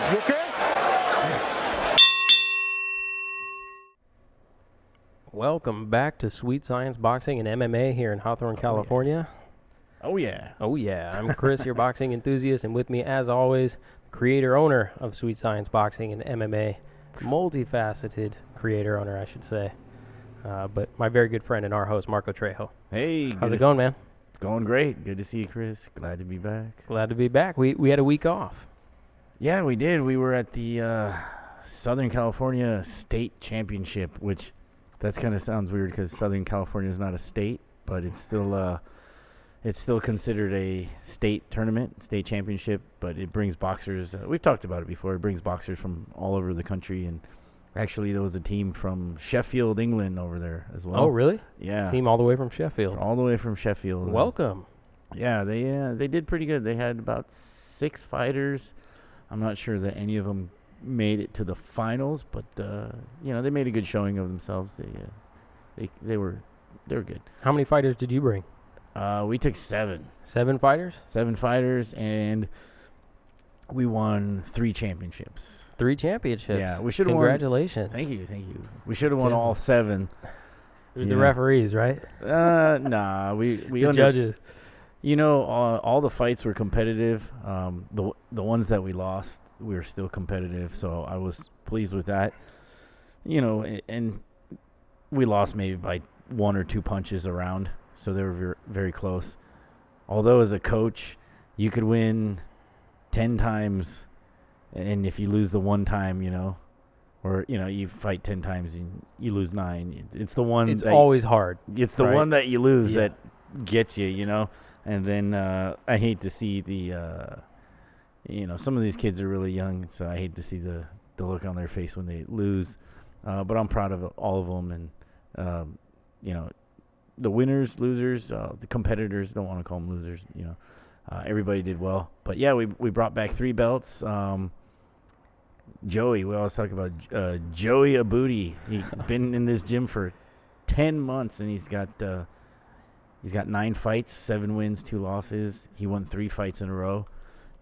You okay? Welcome back to Sweet Science Boxing and MMA here in Hawthorne, California. Oh, yeah. Oh, yeah. I'm Chris, your boxing enthusiast, and with me, as always, creator-owner of Sweet Science Boxing and MMA. Multifaceted creator-owner, I should say. But my very good friend and our host, Marco Trejo. Hey. How's it going, man? It's going great. Good to see you, Chris. Glad to be back. Glad to be back. We had a week off. Yeah, we did. We were at the Southern California State Championship, which that kind of sounds weird because Southern California is not a state, but it's still considered a state tournament, state championship. But it brings boxers. We've talked about it before. It brings boxers from all over the country, and actually there was a team from Sheffield, England, over there as well. Oh, really? Yeah. Team all the way from Sheffield. All the way from Sheffield. Welcome. Yeah, they did pretty good. They had about 6 fighters. I'm not sure that any of them made it to the finals, but they made a good showing of themselves. They were good. How many fighters did you bring? We took 7. 7 fighters? 7 fighters, and we won 3 championships. 3 championships. Yeah, we should have won. Congratulations. Thank you. We should have won all 7. It was the referees, right? Nah, the judges. All the fights were competitive. The ones that we lost, we were still competitive, so I was pleased with that. And we lost maybe by 1 or 2 punches around, so they were very, very close. Although as a coach, you could win 10 times, and if you lose the one time, or you fight 10 times and you lose 9, it's the one. It's always hard. It's the one that you lose that gets you, And then I hate to see the, some of these kids are really young, so I hate to see the look on their face when they lose. But I'm proud of all of them, and the winners, losers, the competitors, don't want to call them losers. Everybody did well. But yeah, we brought back 3 belts. Joey, we always talk about Joey Abudi. He's been in this gym for 10 months, and he's got 9 fights, 7 wins, 2 losses. He won 3 fights in a row,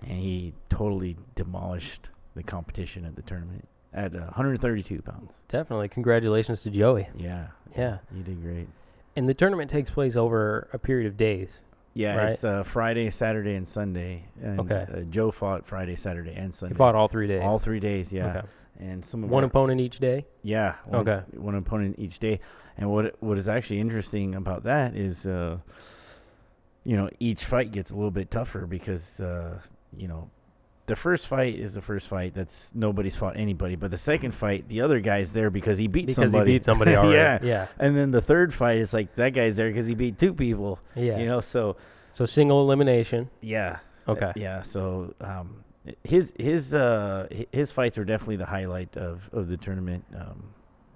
and he totally demolished the competition at the tournament at 132 pounds. Definitely. Congratulations to Joey. Yeah. Yeah. You did great. And the tournament takes place over a period of days. Yeah, right? It's Friday, Saturday, and Sunday. And, okay. Joe fought Friday, Saturday, and Sunday. He fought all 3 days. All 3 days, yeah. Okay. And some of one opponent each day. Yeah. One opponent each day. And what is actually interesting about that is, each fight gets a little bit tougher because, the first fight is the first fight. That's nobody's fought anybody. But the second fight, the other guy's there because he beat somebody. Because he beat somebody already. Yeah. And then the third fight is like that guy's there because he beat 2 people. Yeah. So single elimination. Yeah. Okay. Yeah. So his fights are definitely the highlight of the tournament.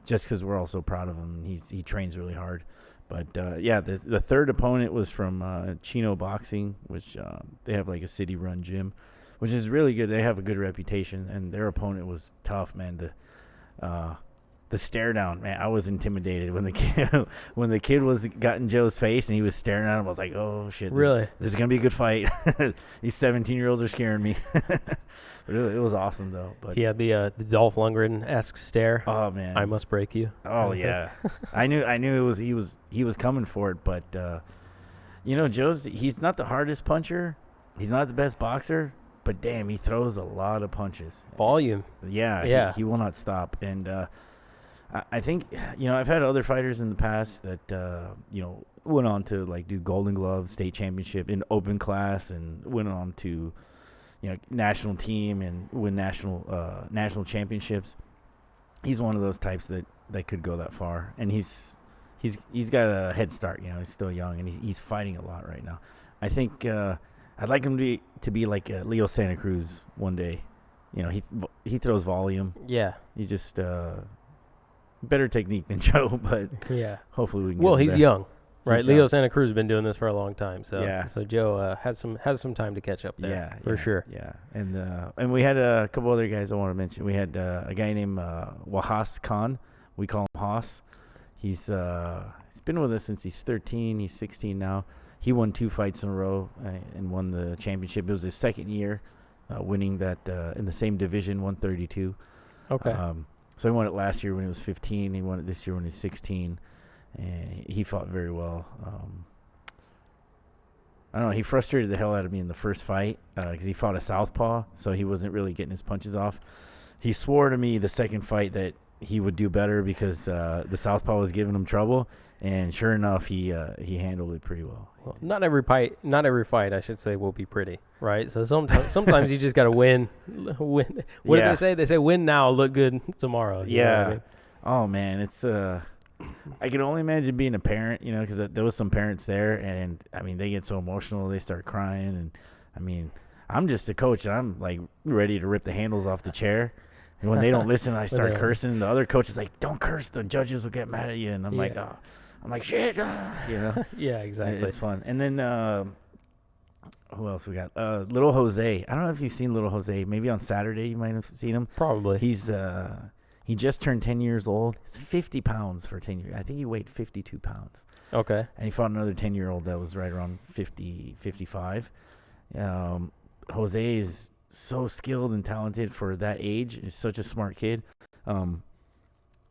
Just because we're all so proud of him. He trains really hard. But, the third opponent was from Chino Boxing, which they have like a city-run gym, which is really good. They have a good reputation, and their opponent was tough, man. The stare down, man, I was intimidated when the kid got in Joe's face and he was staring at him. I was like, oh, shit. This is going to be a good fight. These 17-year-olds are scaring me. But it was awesome, though. But he had the Dolph Lundgren-esque stare. Oh, man. I must break you. Oh, yeah. I knew he was coming for it, but he's not the hardest puncher. He's not the best boxer, but damn, he throws a lot of punches. Volume. Yeah. He will not stop. And I think, I've had other fighters in the past that, went on to like do Golden Glove, state championship in open class, and went on to, national team and win national championships. He's one of those types that could go that far, and he's got a head start. He's still young, and he's fighting a lot right now. I think I'd like him to be like Leo Santa Cruz one day. He throws volume. Yeah. He just better technique than Joe, but hopefully we can. Well, get he's there. young, right? Leo Santa Cruz has been doing this for a long time, so so Joe has some time to catch up there. For sure. Yeah, and we had a couple other guys I want to mention. We had a guy named Wahas Khan. We call him Haas. He's been with us since he's 13. He's 16 now. He won 2 fights in a row and won the championship. It was his second year, winning that in the same division, 132. Okay. So he won it last year when he was 15. He won it this year when he's 16, and he fought very well. I don't know. He frustrated the hell out of me in the first fight because he fought a southpaw, so he wasn't really getting his punches off. He swore to me the second fight that he would do better because the southpaw was giving him trouble, and sure enough, he handled it pretty well. Well, not every fight, I should say, will be pretty, right? So sometimes you just got to win. What do they say? They say win now, look good tomorrow. You know what I mean? Oh man, it's I can only imagine being a parent, because there was some parents there, and I mean they get so emotional, they start crying, and I mean I'm just a coach, and I'm like ready to rip the handles off the chair. And when they don't listen, I start cursing. The other coach is like, "Don't curse, the judges will get mad at you." And I'm like, "Oh." I'm like, shit, Yeah, exactly. It's fun. And then who else we got? Little Jose. I don't know if you've seen Little Jose. Maybe on Saturday you might have seen him. Probably. He just turned 10 years old. He's 50 pounds for 10 years. I think he weighed 52 pounds. Okay. And he fought another 10-year-old that was right around 50, 55. Jose is so skilled and talented for that age. He's such a smart kid. I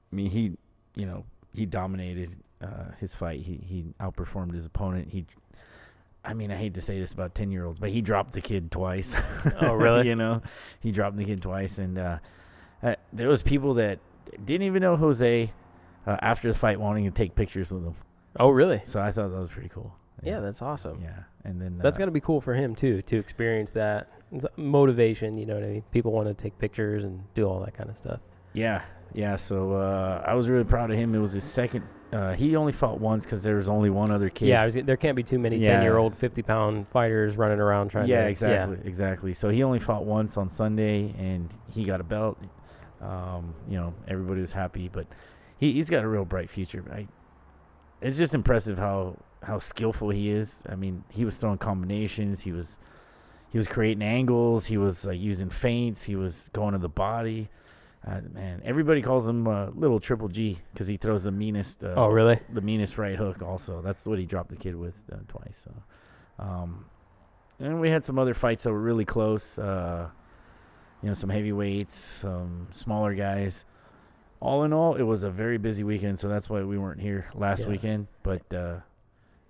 mean, he dominated his fight. He outperformed his opponent. I hate to say this about 10-year-olds, but he dropped the kid twice. Oh, really? He dropped the kid twice, and there was people that didn't even know Jose after the fight wanting to take pictures with him. Oh, really? So I thought that was pretty cool. Yeah, that's awesome. Yeah, and then that's got to be cool for him too, to experience that. It's motivation. You know what I mean? People want to take pictures and do all that kind of stuff. Yeah. So I was really proud of him. It was his second. He only fought once because there was only one other kid. Yeah, there can't be too many 10-year-old, 50-pound fighters running around trying to. Yeah, exactly. So he only fought once on Sunday, and he got a belt. Everybody was happy, but he's got a real bright future. It's just impressive how skillful he is. I mean, he was throwing combinations. He was creating angles. He was using feints. He was going to the body. Man, everybody calls him Little Triple G because he throws the meanest. Oh, really? The meanest right hook. Also, that's what he dropped the kid with twice. So, and we had some other fights that were really close. Some heavyweights, some smaller guys. All in all, it was a very busy weekend, so that's why we weren't here last weekend. But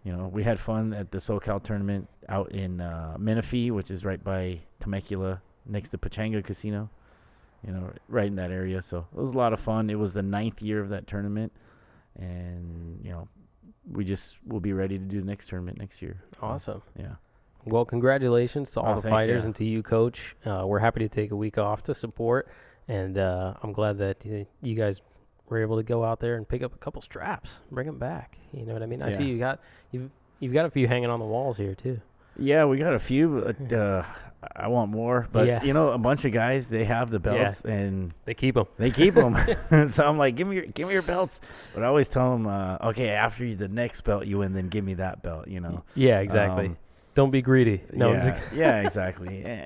we had fun at the SoCal tournament out in Menifee, which is right by Temecula, next to Pachanga Casino. Right in that area. So it was a lot of fun. It was the 9th year of that tournament. And, we'll be ready to do the next tournament next year. Awesome. Yeah. Well, congratulations to all the fighters and to you, Coach. We're happy to take a week off to support. And I'm glad that you guys were able to go out there and pick up a couple straps, bring them back. You know what I mean? I see you've got a few hanging on the walls here, too. Yeah, we got a few, but I want more. But, a bunch of guys, they have the belts, and they keep them. So I'm like, give me your belts. But I always tell them, okay, after the next belt you win, then give me that belt, Yeah, exactly. Don't be greedy. No, yeah, exactly.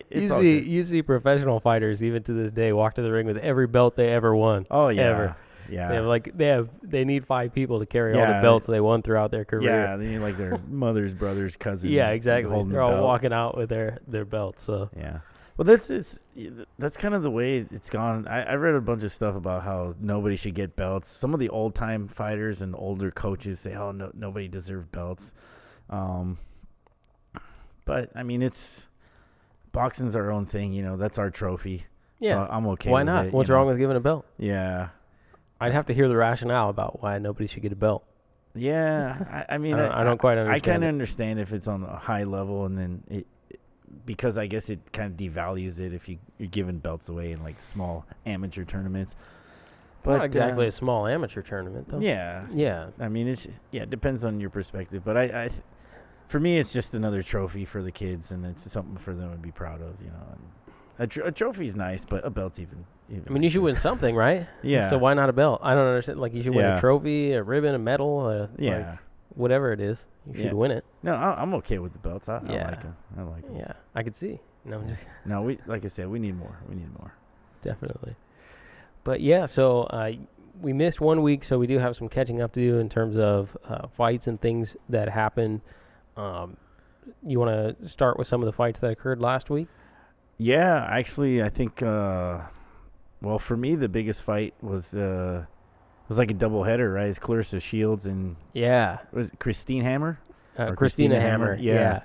You see professional fighters, even to this day, walk to the ring with every belt they ever won. Oh, yeah. Ever. Yeah, they need 5 people to carry all the belts they won throughout their career. Yeah, they need their mother's brother's cousin. Yeah, exactly. They're all walking out with their belts. So yeah, well, that's kind of the way it's gone. I read a bunch of stuff about how nobody should get belts. Some of the old time fighters and older coaches say, "Oh, no, nobody deserves belts." But I mean, boxing's our own thing. That's our trophy. Yeah, so I'm okay. Why with not? it, What's wrong with giving a belt? Yeah. I'd have to hear the rationale about why nobody should get a belt. Yeah, I mean, I don't quite understand. I kind of understand if it's on a high level, and then because I guess it kind of devalues it if you're giving belts away in small amateur tournaments. But not exactly a small amateur tournament, though. Yeah. I mean, it depends on your perspective, but for me, it's just another trophy for the kids, and it's something for them to be proud of, And a trophy's nice, but a belt's even. I mean, you should win something, right? Yeah. So why not a belt? I don't understand. You should win a trophy, a ribbon, a medal, whatever it is. You should win it. No, I'm okay with the belts. I like them. I like them. Yeah, I could see. No, like I said, we need more. Definitely. But so we missed 1 week, so we do have some catching up to do in terms of fights and things that happened. You want to start with some of the fights that occurred last week? Yeah, actually, I think. Well, for me, the biggest fight was like a doubleheader, right? It's Clarissa Shields and Yeah. was it Christine Hammer? Or Christina Hammer. Yeah.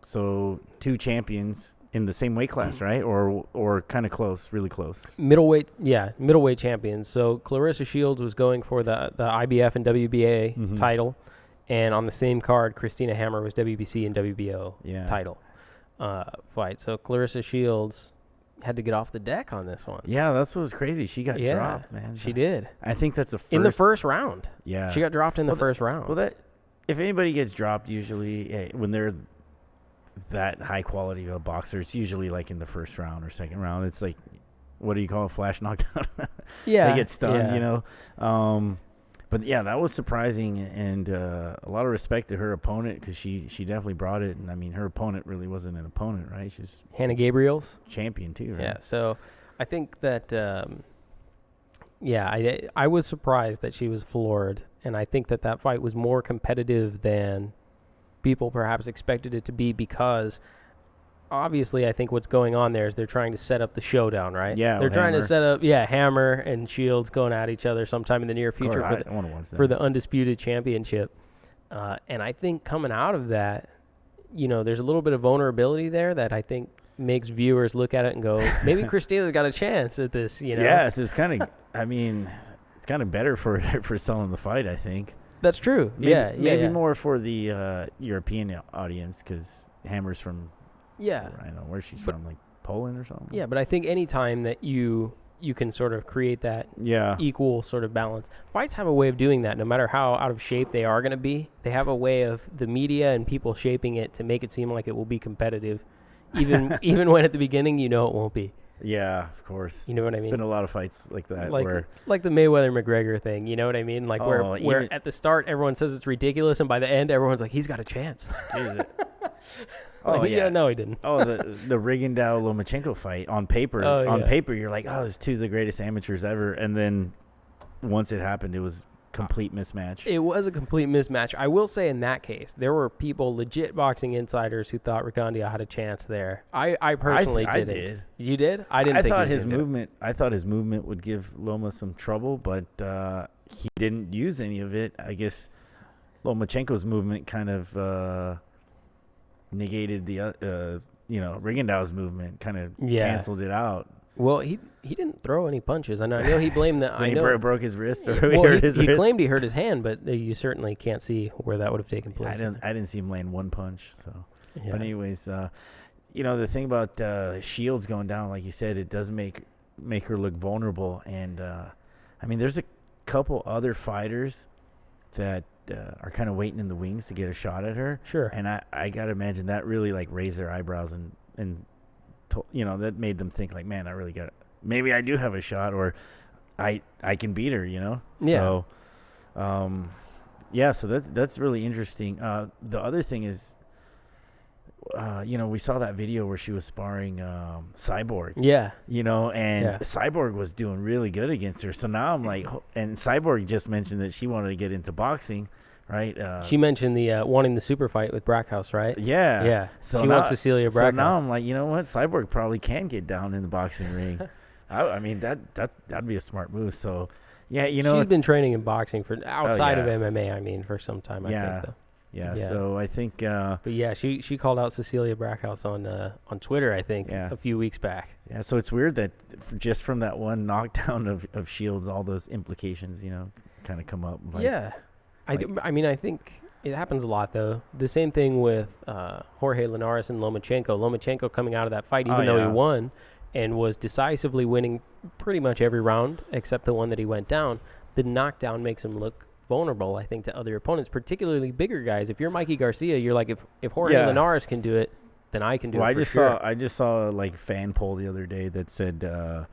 So 2 champions in the same weight class, right? Or kind of close, really close. Middleweight champions. So Clarissa Shields was going for the IBF and WBA title, and on the same card, Christina Hammer was WBC and WBO title fight. So Clarissa Shields had to get off the deck on this one. Yeah, that's what was crazy. She got dropped, man. She did. I think that's in the first round. Yeah, she got dropped in the first round. Well, if anybody gets dropped, usually when they're that high quality of a boxer, it's usually like in the first round or second round. It's like, what do you call it, flash knockdown? Yeah, they get stunned, you know. But yeah, that was surprising, and a lot of respect to her opponent because she definitely brought it. And I mean, her opponent really wasn't an opponent, right? She's Hannah Gabriels, champion too, right? Yeah. So I think that I was surprised that she was floored, and I think that fight was more competitive than people perhaps expected it to be because obviously I think what's going on there is they're trying to set up the showdown, right? Yeah, they're trying to set up Hammer and Shields going at each other sometime in the near future for the undisputed championship. And I think coming out of that, you know, there's a little bit of vulnerability there that I think makes viewers look at it and go, maybe Christina's got a chance at this, you know? Yeah, so it's kind of, I mean, it's kind of better for selling the fight, I think. That's true. Maybe more for the European audience because Hammer's from, I don't know where she's from, like Poland or something. Yeah, but I think any time that you can sort of create that equal sort of balance. Fights have a way of doing that no matter how out of shape they are going to be. They have a way of the media and people shaping it to make it seem like it will be competitive, even when at the beginning you know it won't be. Yeah, of course. You know what I mean? It's been a lot of fights like that. Like the Mayweather-McGregor thing, you know what I mean? Like where at the start everyone says it's ridiculous, and by the end everyone's like, he's got a chance. Dude. No, he didn't. The Rigondeaux-Lomachenko fight on paper. On paper, you're like, those 2 of the greatest amateurs ever. And then once it happened, it was complete mismatch. It was a complete mismatch. I will say in that case, there were people, legit boxing insiders, who thought Rigondeaux had a chance there. I personally didn't. I did. You did? I didn't. I thought his movement would give Loma some trouble, but he didn't use any of it. I guess Lomachenko's movement kind of negated the Rigondeaux's movement, kind of canceled it out. Well, he didn't throw any punches, and I know he blamed that. He broke his wrist, or he claimed he hurt his hand, but you certainly can't see where that would have taken place. I didn't see him land one punch. So, but anyways, the thing about Shields going down, like you said, it does make her look vulnerable, and I mean, there's a couple other fighters that are kind of waiting in the wings to get a shot at her. Sure. And I gotta imagine that really like raised their eyebrows and that made them think like, man, I really got it. Maybe I do have a shot, or I can beat her, you know? Yeah. So, so that's really interesting. The other thing is, we saw that video where she was sparring Cyborg. Yeah. Cyborg was doing really good against her. So now I'm like, and Cyborg just mentioned that she wanted to get into boxing, right? She mentioned the wanting the super fight with Brackhouse, right? Yeah. Yeah. So she wants Cecilia Brackhouse. So now I'm like, you know what? Cyborg probably can get down in the boxing ring. I mean, that'd be a smart move. So, yeah, she's been training in boxing for outside of MMA. I mean, for some time. I think though. Yeah, so I think. But yeah, she called out Cecilia Brackhouse on Twitter, I think, a few weeks back. Yeah, so it's weird that just from that one knockdown of Shields, all those implications, kind of come up. I mean, I think it happens a lot, though. The same thing with Jorge Linares and Lomachenko. Lomachenko coming out of that fight, even though he won and was decisively winning pretty much every round except the one that he went down, the knockdown makes him look vulnerable, I think, to other opponents, particularly bigger guys. If you're Mikey Garcia, you're like, if Jorge Linares can do it, then I can do it. I just saw like fan poll the other day that said, I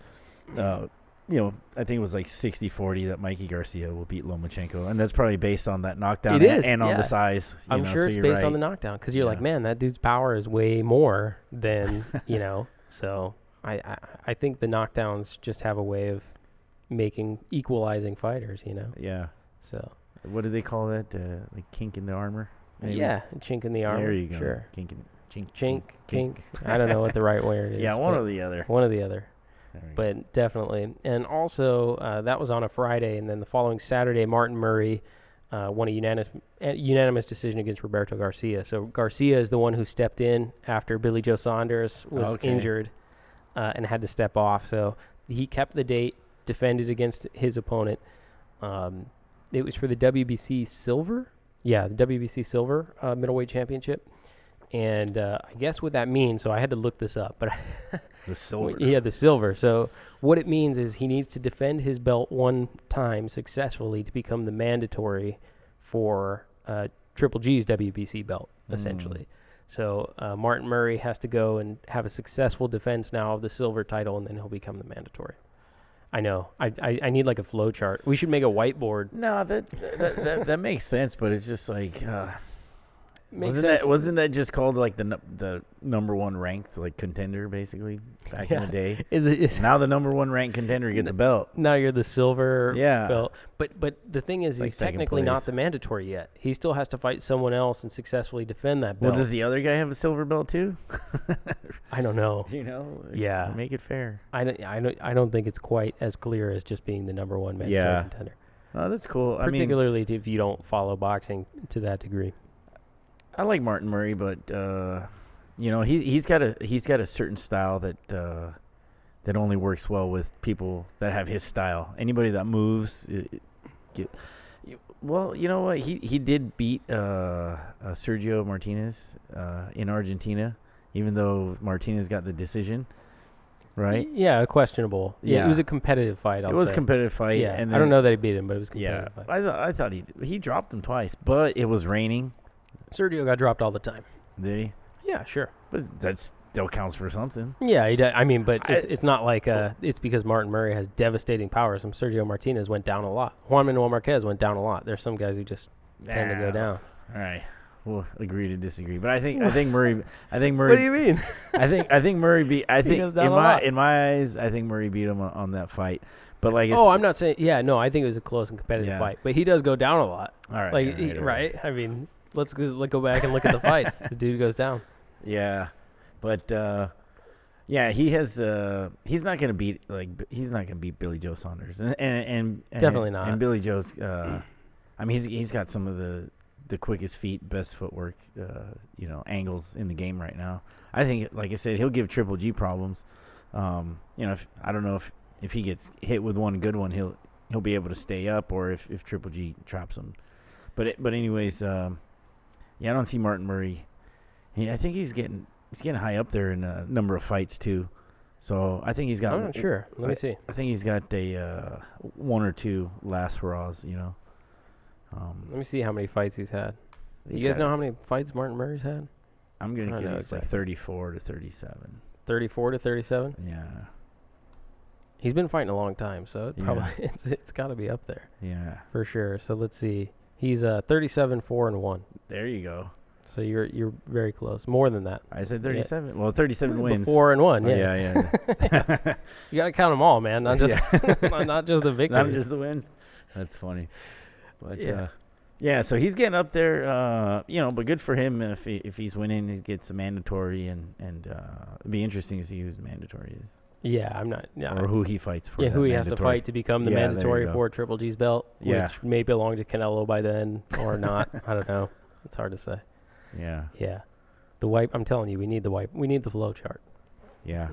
think it was like 60-40 that Mikey Garcia will beat Lomachenko, and that's probably based on that knockdown and on the size. I'm sure it's based on the knockdown because you're like, man, that dude's power is way more than So I think the knockdowns just have a way of equalizing fighters. Yeah. So what do they call that? Like kink in the armor? Maybe? Yeah, chink in the armor. There you go. Sure. Chink, kink. I don't know what the right word is. Yeah, one or the other. One or the other. But definitely. And also, that was on a Friday. And then the following Saturday, Martin Murray won a unanimous decision against Roberto Garcia. So Garcia is the one who stepped in after Billy Joe Saunders was injured and had to step off. So he kept the date, defended against his opponent. It was for the WBC Silver. Yeah, the WBC Silver middleweight championship. And I guess what that means, so I had to look this up. But the silver. Yeah, the silver. So what it means is he needs to defend his belt one time successfully to become the mandatory for Triple G's WBC belt, essentially. So Martin Murray has to go and have a successful defense now of the silver title, and then he'll become the mandatory. I know. I need like a flow chart. We should make a whiteboard. No, that makes sense, but it's just like Wasn't wasn't that just called like the number one ranked like contender basically back in the day? Now the number one ranked contender gets a belt. Now you're the silver Yeah. belt. But the thing is, Like he's second technically place. not the mandatory yet. He still has to fight someone else and successfully defend that belt. Well, does the other guy have a silver belt too? I don't know. You know, Yeah. make it fair. I don't think it's quite as clear as just being the number one mandatory contender. Oh, that's cool. Particularly if you don't follow boxing to that degree. I like Martin Murray, but he's got a certain style that only works well with people that have his style. Anybody that moves, well, you know what? He did beat Sergio Martinez in Argentina, even though Martinez got the decision. Right? Yeah, questionable. Yeah, it was a competitive fight. It was a competitive fight. Yeah, and I don't know that he beat him, but it was a competitive fight. I thought he dropped him twice, but it was raining. Sergio got dropped all the time. Did he? Yeah, sure. But that still counts for something. Yeah, he did. I mean, but it's not like it's because Martin Murray has devastating power. Some Sergio Martinez went down a lot. Juan Manuel Marquez went down a lot. There's some guys who just tend to go down. All right. We'll agree to disagree. But I think Murray What do you mean? I think Murray beat in my eyes, I think Murray beat him on that fight. But like I'm not saying I think it was a close and competitive fight. But he does go down a lot. All right. Right? I mean, let's go back and look at the fights. The dude goes down. Yeah. But he has he's not going to beat Billy Joe Saunders. And definitely not. And Billy Joe's he's got some of the quickest feet, best footwork, angles in the game right now. I think, like I said, he'll give Triple G problems. I don't know if he gets hit with one good one, he'll be able to stay up, or if Triple G traps him. But anyways, I don't see Martin Murray. I think he's getting high up there in a number of fights too. So I think he's got. I'm not sure. Let me see. I think he's got a one or two last hurrahs. Let me see how many fights he's had. You guys know how many fights Martin Murray's had? I'm going to guess like 34 to 37. 34 to 37? Yeah. He's been fighting a long time, so it's got to be up there. Yeah. For sure. So let's see. He's 37 4-1. There you go. So you're very close. More than that. I said 37. Yeah. Well, 37 wins. 4-1. Yeah. You got to count them all, man. Not just not just the victories. Not just the wins. That's funny. But so he's getting up there, but good for him if he's winning, he gets a mandatory, and it'd be interesting to see who his mandatory is. Yeah, I'm not. Yeah, or who he fights for. Yeah, who he has to fight to become the mandatory for Triple G's belt, which may belong to Canelo by then or not. I don't know. It's hard to say. Yeah. Yeah. The wipe. I'm telling you, we need the wipe. We need the flow chart. Yeah.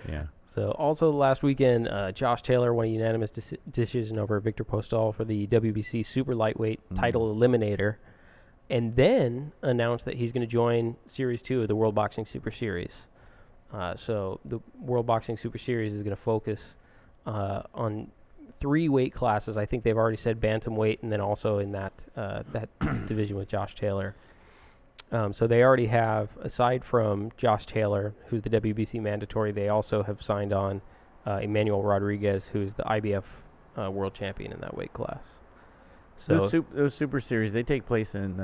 Yeah. So also last weekend, Josh Taylor won a unanimous decision over Victor Postol for the WBC super lightweight title eliminator, and then announced that he's going to join Series 2 of the World Boxing Super Series. So the World Boxing Super Series is going to focus on 3 weight classes. I think they've already said bantamweight, and then also in that division with Josh Taylor. So they already have, aside from Josh Taylor, who's the WBC mandatory, they also have signed on Emmanuel Rodriguez, who's the IBF world champion in that weight class. So those super series, they take place in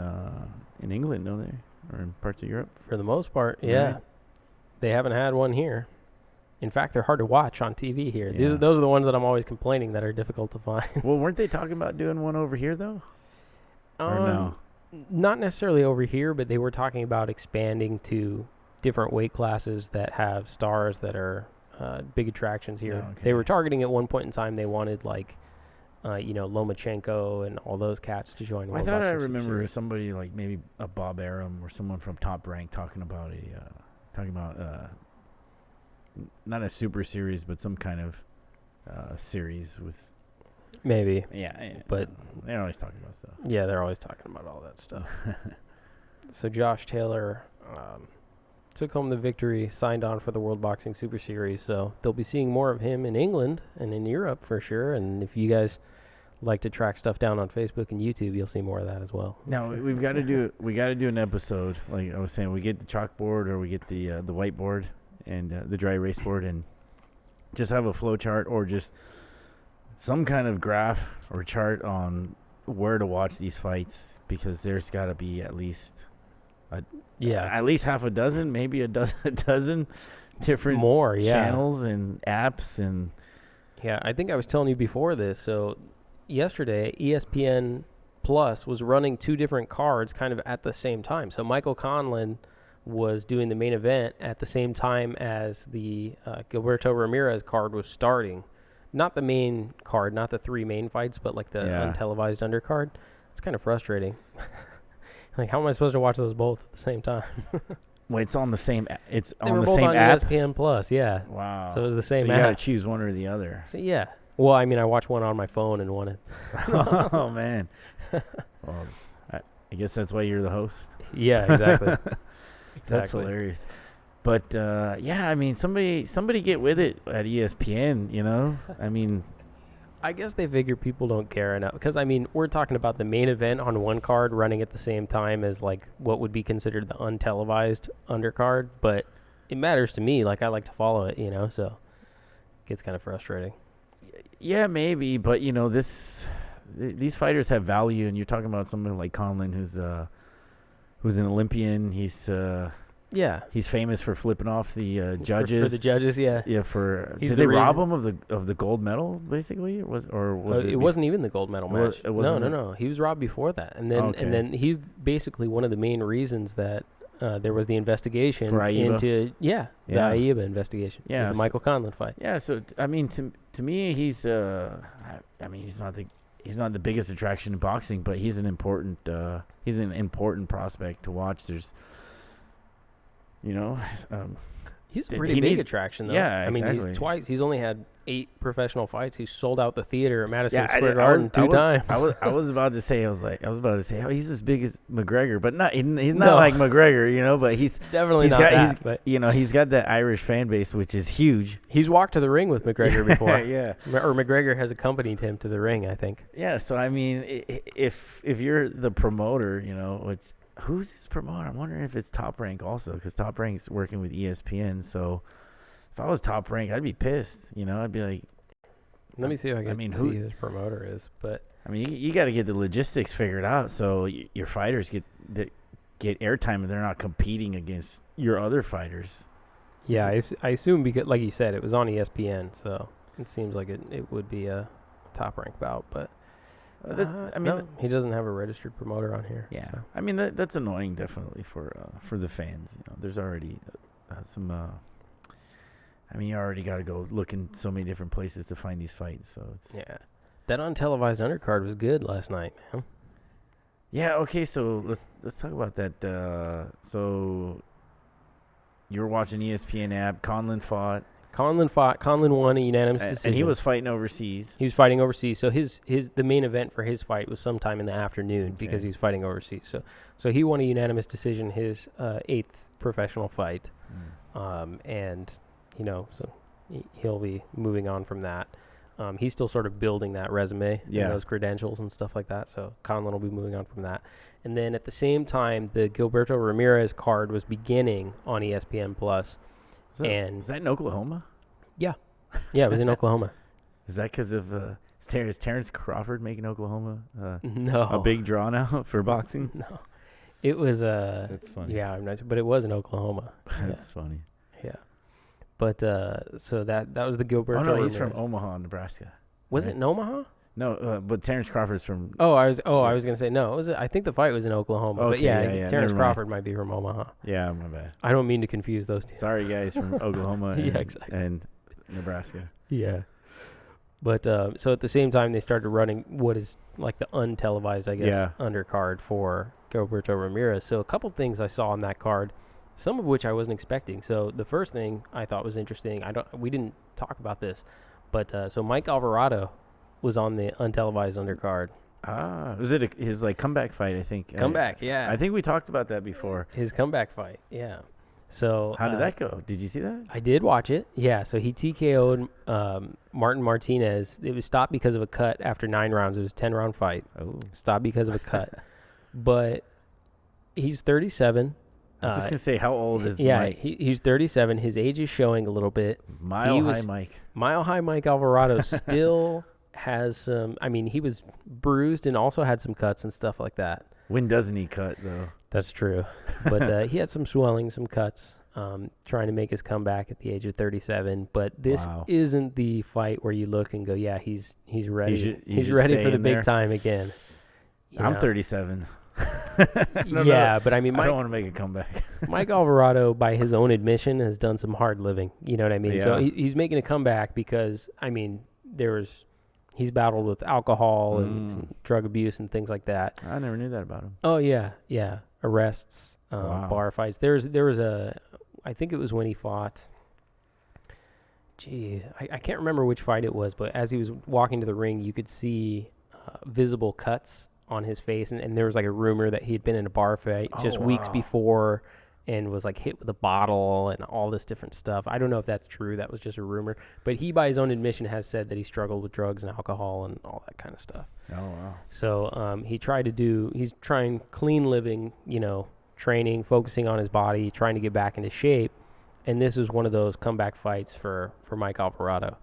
England, don't they, or in parts of Europe? For the most part, yeah. They haven't had one here. In fact, they're hard to watch on TV here. Yeah. Those are the ones that I'm always complaining that are difficult to find. Well, weren't they talking about doing one over here though? Or no? Not necessarily over here, but they were talking about expanding to different weight classes that have stars that are big attractions here. Yeah, okay. They were targeting at one point in time. They wanted like, Lomachenko and all those cats to join. I World thought I Boxing Super remember Series. somebody like maybe a Bob Arum or someone from Top Rank talking about not a super series, but some kind of series with. Maybe. Yeah, But they're always talking about stuff. yeah, they're always talking about all that stuff. So Josh Taylor took home the victory, signed on for the World Boxing Super Series. So they'll be seeing more of him in England and in Europe for sure. And if you guys like to track stuff down on Facebook and YouTube, you'll see more of that as well. Now we got to do an episode. Like I was saying, we get the chalkboard or we get the whiteboard and the dry erase board, and just have a flow chart or just some kind of graph or chart on where to watch these fights, because there's got to be at least half a dozen, maybe a dozen different more channels and apps. And yeah, I think I was telling you before this. So yesterday, ESPN Plus was running two different cards kind of at the same time. So Michael Conlan was doing the main event at the same time as the Gilberto Ramirez card was starting. Not the main card, not the three main fights, but like the untelevised undercard. It's kind of frustrating. Like, how am I supposed to watch those both at the same time? well, it's on the same. It's They on were the both same on app. ESPN Plus, yeah. Wow. So it was the same So you app. got to choose one or the other. So, yeah. Well, I mean, I watched one on my phone and one. Oh man. Well, I guess that's why you're the host. Yeah, exactly. That's hilarious. But yeah, I mean, somebody get with it at ESPN. You know, I mean, I guess they figure people don't care enough, because I mean, we're talking about the main event on one card running at the same time as like what would be considered the untelevised undercard, but it matters to me. Like, I like to follow it, so it gets kind of frustrating. yeah, maybe, but you know, these fighters have value, and you're talking about someone like Conlan, who's an Olympian. He's famous for flipping off the judges. For the judges, yeah. Yeah, did they rob him of the gold medal, basically? It wasn't even the gold medal match. It wasn't No. He was robbed before that, and then he's basically one of the main reasons that there was the investigation for Aiba. The Aiba investigation. Yeah, the Michael Conlan fight. Yeah, so I mean, to me, he's he's not the biggest attraction in boxing, but he's an important prospect to watch. There's, he's a pretty big attraction, though. Yeah, I mean, exactly. he's only had 8 professional fights. He's sold out the theater at Madison Square Garden 2 times. I was about to say, oh, he's as big as McGregor, but he's not like McGregor, but he's definitely not that. He's got that Irish fan base, which is huge. He's walked to the ring with McGregor before. Yeah. Or McGregor has accompanied him to the ring, I think. Yeah, so I mean, if you're the promoter, who's his promoter? I'm wondering if it's Top Rank also, because Top Rank's working with ESPN. So if I was Top Rank, I'd be pissed. I'd be like, let me see if I can see who his promoter is. But I mean, you got to get the logistics figured out so your fighters get airtime and they're not competing against your other fighters. Yeah, I assume, because, like you said, it was on ESPN, so it seems like it would be a Top Rank bout, but. No, he doesn't have a registered promoter on here. Yeah, so. I mean that's annoying, definitely for the fans. There's already some. I mean, you already got to go look in so many different places to find these fights. So it's that untelevised undercard was good last night, man. Yeah. Okay. So let's talk about that. So you were watching ESPN app. Conlan fought. Conlan won a unanimous decision. And he was fighting overseas. So the main event for his fight was sometime in the afternoon, because he was fighting overseas. So he won a unanimous decision, his 8th professional fight. And so he'll be moving on from that. He's still sort of building that resume and those credentials and stuff like that. So Conlan will be moving on from that. And then at the same time, the Gilberto Ramirez card was beginning on ESPN Plus. Is that in Oklahoma? Yeah, it was in Oklahoma. Is that because of is Terrence Crawford making Oklahoma no a big draw now for boxing? No, it was That's funny. Yeah, I'm not, but it was in Oklahoma. That's funny. Yeah, but so that was the Gilberto. Oh no, Ramirez. he's from Omaha, Nebraska. Was it in Omaha? No, but Terrence Crawford's from. I was gonna say no. I think the fight was in Oklahoma. Okay, but yeah, yeah, Terrence never Crawford might be from Omaha. Yeah, my bad. I don't mean to confuse those two. Sorry, guys from Oklahoma Yeah, exactly. and Nebraska. Yeah. But so at the same time, they started running what is like the untelevised, I guess, undercard for Gilberto Ramirez. So a couple things I saw on that card, some of which I wasn't expecting. So the first thing I thought was interesting. We didn't talk about this, but so Mike Alvarado was on the untelevised undercard. Was it his like comeback fight? I think Comeback, yeah. I think we talked about that before. His comeback fight, yeah. So how did that go? Did you see that? I did watch it. Yeah, so he TKO'd Martin Martinez. It was stopped because of a cut after 9 rounds. It was a 10-round fight. Oh. Stopped because of a cut. But he's 37. I was just going to say, how old is Mike? Yeah, he's 37. His age is showing a little bit. Mile High Mike Alvarado still has some. I mean, he was bruised and also had some cuts and stuff like that. When doesn't he cut, though? That's true. But he had some swelling, some cuts, trying to make his comeback at the age of 37. But this isn't the fight where you look and go, yeah, he's ready. He's ready for the big time again. I'm 37. Yeah, but I mean, I don't want to make a comeback. Mike Alvarado, by his own admission, has done some hard living. You know what I mean? Yeah. So he's making a comeback because, I mean, he's battled with alcohol and drug abuse and things like that. I never knew that about him. Oh, yeah. Arrests, bar fights. There was I think it was when he fought. Geez, I can't remember which fight it was, but as he was walking to the ring, you could see visible cuts on his face, and there was like a rumor that he had been in a bar fight weeks before and was like hit with a bottle and all this different stuff. I don't know if that's true. That was just a rumor. But he, by his own admission, has said that he struggled with drugs and alcohol and all that kind of stuff. Oh, wow. So he's trying clean living, training, focusing on his body, trying to get back into shape. And this was one of those comeback fights for Mike Alvarado.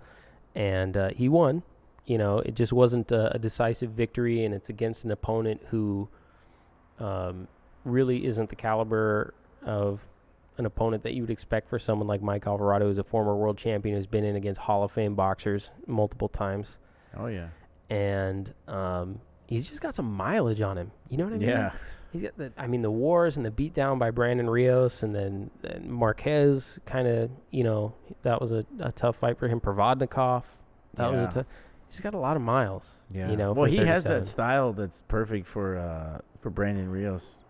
And he won. It just wasn't a decisive victory, and it's against an opponent who really isn't the caliber of an opponent that you would expect for someone like Mike Alvarado, who's a former world champion who's been in against Hall of Fame boxers multiple times. Oh, yeah. And he's just got some mileage on him. You know what I mean? Yeah. He's got the wars and the beatdown by Brandon Rios, and then Marquez kind of, that was a tough fight for him. Provodnikov, that was a tough. He's got a lot of miles. Yeah. Well, he has that style that's perfect for Brandon Rios.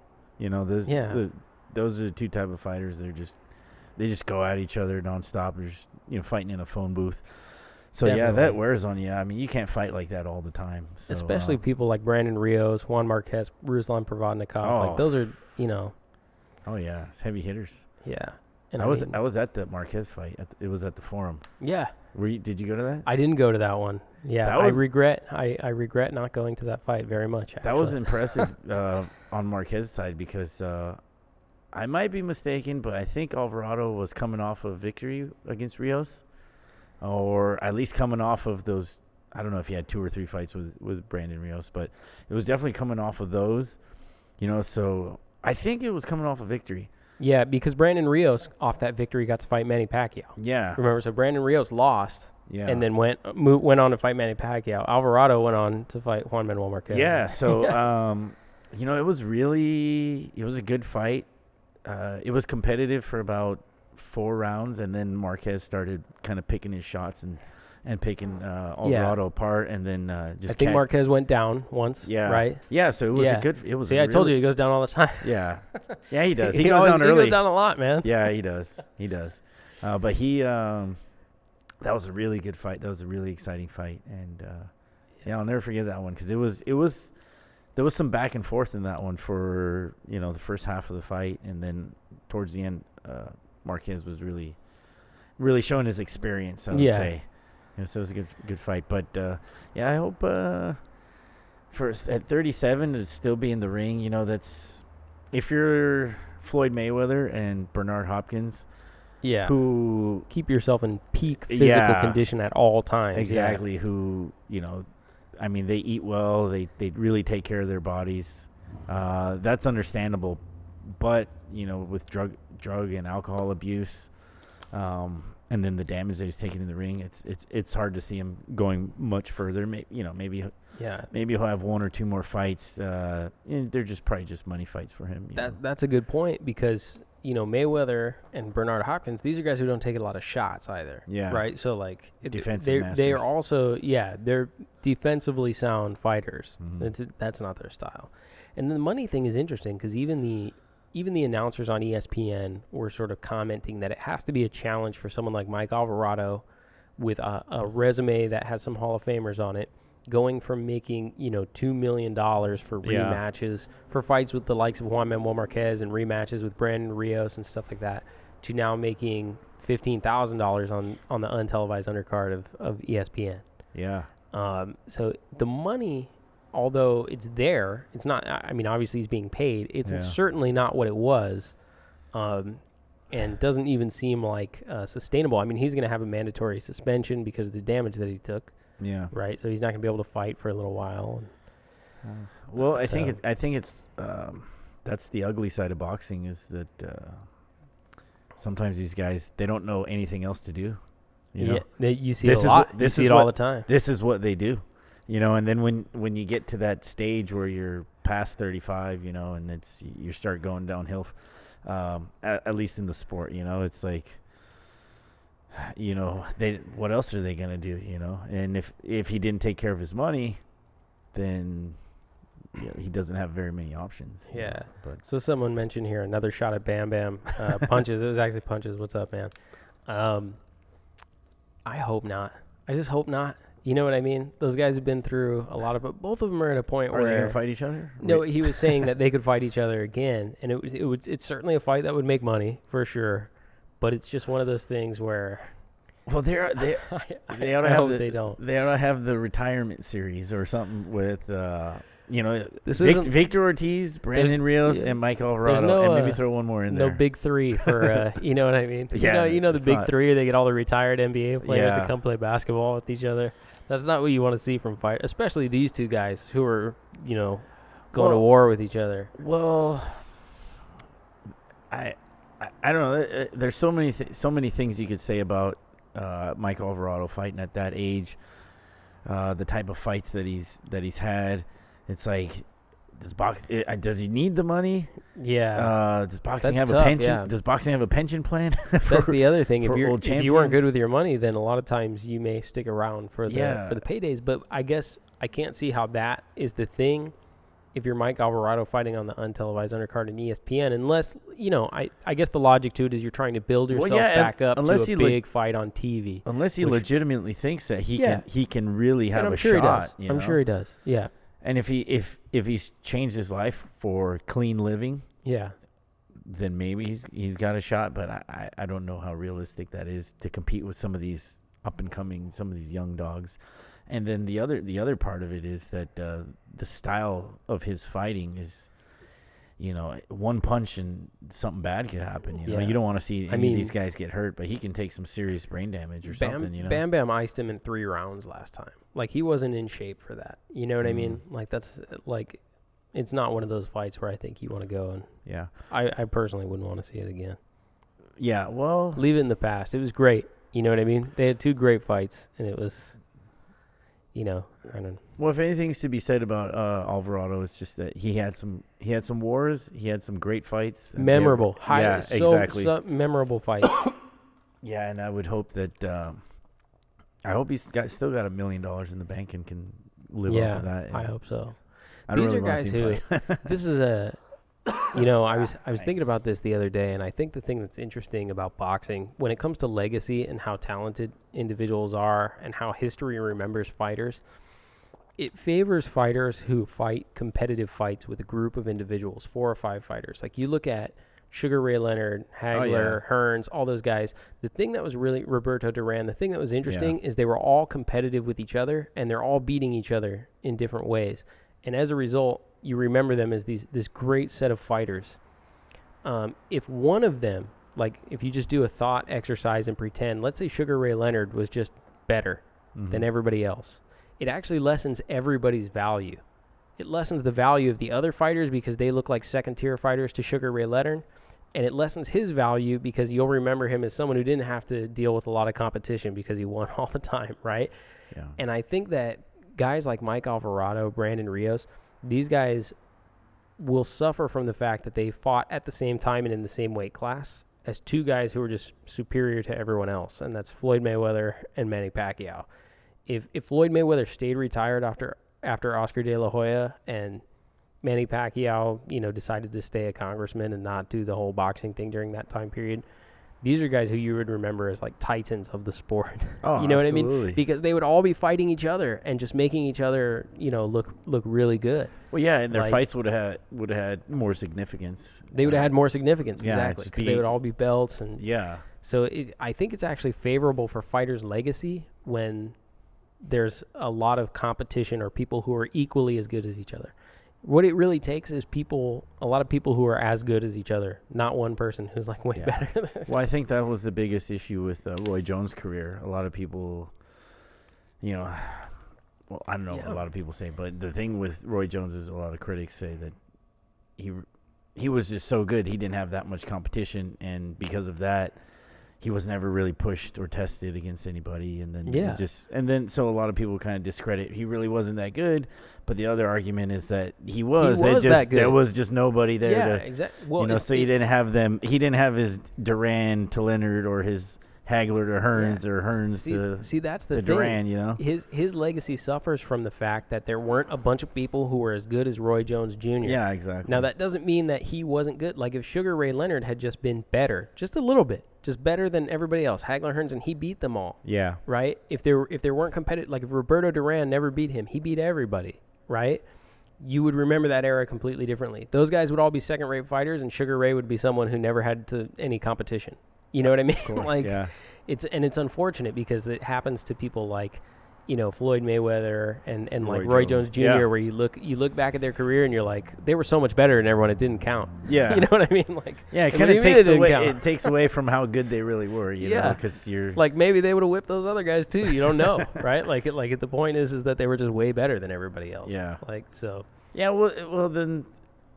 Those are the two type of fighters. They just go at each other nonstop. They're just fighting in a phone booth. So Definitely. Yeah, that wears on you. I mean, you can't fight like that all the time. So, especially people like Brandon Rios, Juan Marquez, Ruslan Provodnikov. Like those are Oh yeah, it's heavy hitters. Yeah. And I was at the Marquez fight. It was at the Forum. Yeah. Did you go to that? I didn't go to that one. Yeah, I regret not going to that fight very much. Actually. That was impressive on Marquez's side because I might be mistaken, but I think Alvarado was coming off a victory against Rios, or at least coming off of those. I don't know if he had 2 or 3 fights with Brandon Rios, but it was definitely coming off of those. So I think it was coming off a victory. Yeah, because Brandon Rios, off that victory, got to fight Manny Pacquiao. Yeah. Remember, so Brandon Rios lost and then went on to fight Manny Pacquiao. Alvarado went on to fight Juan Manuel Marquez. Yeah, so, it was a good fight. It was competitive for about 4 rounds, and then Marquez started kind of picking his shots and picking Alvarado apart, and then I think Marquez went down once. Yeah, right. Yeah, so it was a good. It was. See, I told you he goes down all the time. Yeah, yeah, he does. He goes down early. He goes down a lot, man. Yeah, he does. He does. But he, that was a really good fight. That was a really exciting fight, and I'll never forget that one because there was some back and forth in that one for the first half of the fight, and then towards the end, Marquez was really showing his experience. I would say. So it was a good fight, but I hope at 37 to still be in the ring. That's if you're Floyd Mayweather and Bernard Hopkins, who keep yourself in peak physical condition at all times. Exactly. Who I mean, they eat well. They really take care of their bodies. That's understandable, but with drug and alcohol abuse. and then the damage that he's taken in the ring, it's hard to see him going much further. Maybe he'll have one or two more fights. They're probably just money fights for him. That's a good point, because Mayweather and Bernard Hopkins, these are guys who don't take a lot of shots either. Yeah. Right. So like defensive masters. they are also they're defensively sound fighters. Mm-hmm. That's not their style. And the money thing is interesting, because even the announcers on ESPN were sort of commenting that it has to be a challenge for someone like Mike Alvarado with a resume that has some Hall of Famers on it, going from making, $2 million for rematches, for fights with the likes of Juan Manuel Marquez and rematches with Brandon Rios and stuff like that, to now making $15,000 on the untelevised undercard of ESPN. Yeah. So the money, although it's there, it's not, obviously he's being paid. It's certainly not what it was, and doesn't even seem like sustainable. He's going to have a mandatory suspension because of the damage that he took. Yeah. Right. So he's not going to be able to fight for a little while. Well, I think it's that's the ugly side of boxing, is that sometimes these guys, they don't know anything else to do. You see it a lot. You see it all the time. This is what they do. And then when you get to that stage where you're past 35, and you start going downhill, at least in the sport, it's like, what else are they going to do, And if he didn't take care of his money, then he doesn't have very many options. Yeah. But so someone mentioned here another shot at Bam Bam punches. It was actually punches. What's up, man? I hope not. I just hope not. You know what I mean? Those guys have been through a lot of, but both of them are at a point where they going to fight each other? No, he was saying that they could fight each other again, and it's certainly a fight that would make money for sure. But it's just one of those things where, well, they ought to have the retirement series or something with Victor Ortiz, Brandon Rios, and Mike Alvarado, and maybe throw one more in there. No big three for you know what I mean? Yeah, the big three. They get all the retired NBA players to come play basketball with each other. That's not what you want to see from fight, especially these two guys who are going to war with each other. Well, I don't know. There's so many things you could say about Mike Alvarado fighting at that age, the type of fights that he's had. It's like, does he need the money? Yeah. Does boxing That's have tough, a pension? yeah. Does boxing have a pension plan? That's the other thing. If you weren't good with your money, then a lot of times you may stick around for the paydays. But I guess I can't see how that is the thing if you're Mike Alvarado fighting on the untelevised undercard in ESPN, unless, I guess the logic to it is you're trying to build yourself back up to a big fight on TV. Unless he legitimately thinks that he can really have a shot. I'm sure he does. Yeah. And if he's changed his life for clean living, then maybe he's got a shot. But I don't know how realistic that is to compete with some of these up and coming, some of these young dogs. And then the other part of it is that the style of his fighting is, one punch and something bad could happen. You don't want to see any of these guys get hurt, but he can take some serious brain damage or something. Bam Bam iced him in 3 rounds last time. Like, he wasn't in shape for that. You know what I mean? Like, that's like, it's not one of those fights where I think you want to go and I personally wouldn't want to see it again. Yeah, well, leave it in the past. It was great. You know what I mean? They had 2 great fights, and it was, I don't know. Well, if anything's to be said about Alvarado, it's just that he had some wars, he had some great fights, memorable, exactly, memorable fights. Yeah, and I would hope that I hope he's still got $1 million in the bank and can live off of that. I hope so. These are guys who this is a. I was thinking about this the other day, and I think the thing that's interesting about boxing, when it comes to legacy and how talented individuals are and how history remembers fighters, it favors fighters who fight competitive fights with a group of individuals, 4 or 5 fighters. Like, you look at Sugar Ray Leonard, Hagler, Hearns, all those guys. The thing that was really Roberto Duran, the thing that was interesting is they were all competitive with each other, and they're all beating each other in different ways. And as a result, you remember them as this great set of fighters. If one of them, like, if you just do a thought exercise and pretend, let's say Sugar Ray Leonard was just better than everybody else, it actually lessens everybody's value. It lessens the value of the other fighters because they look like second-tier fighters to Sugar Ray Leonard, And it lessens his value because you'll remember him as someone who didn't have to deal with a lot of competition because he won all the time, right? Yeah. And I think that guys like Mike Alvarado, Brandon Rios, these guys will suffer from the fact that they fought at the same time and in the same weight class as two guys who are just superior to everyone else, and that's Floyd Mayweather and Manny Pacquiao. If Floyd Mayweather stayed retired after Oscar De La Hoya and Manny Pacquiao, decided to stay a congressman and not do the whole boxing thing during that time period, these are guys who you would remember as like titans of the sport. Oh, you know absolutely. what I mean? Because they would all be fighting each other and just making each other, look really good. Well, yeah, and their fights would have had more significance. They would have had more significance, yeah, exactly, because they would all be belts. And yeah. So I think it's actually favorable for fighters' legacy when there's a lot of competition or people who are equally as good as each other. What it really takes is a lot of people who are as good as each other, not one person who's like way better. Well, I think that was the biggest issue with Roy Jones' career. A lot of people, well, I don't know what a lot of people say, but the thing with Roy Jones is a lot of critics say that he was just so good. He didn't have that much competition, and because of that, he was never really pushed or tested against anybody. And then so a lot of people kind of discredit he really wasn't that good. But the other argument is that he was that good. There was just nobody there. Yeah, exactly. Well, so he didn't have them. He didn't have his Duran to Leonard or his Hagler to Hearns or Hearns to that's the to thing. Duran. His legacy suffers from the fact that there weren't a bunch of people who were as good as Roy Jones Jr. Yeah, exactly. Now that doesn't mean that he wasn't good. Like if Sugar Ray Leonard had just been better, just a little bit, just better than everybody else, Hagler, Hearns, and he beat them all. Yeah. Right. If there weren't competitive, like if Roberto Duran never beat him, he beat everybody. Right. You would remember that era completely differently. Those guys would all be second-rate fighters, and Sugar Ray would be someone who never had any competition. You know what I mean? Of course, yeah. It's unfortunate because it happens to people like, Floyd Mayweather and like Roy Jones Jr. Yeah. Where you look back at their career and you're like, they were so much better than everyone. It didn't count. Yeah. You know what I mean? Like, yeah, it kind of takes away from how good they really were. You know, because you're like maybe they would have whipped those other guys too. You don't know, right? Like the point is that they were just way better than everybody else. Yeah. Like so. Yeah. Well then,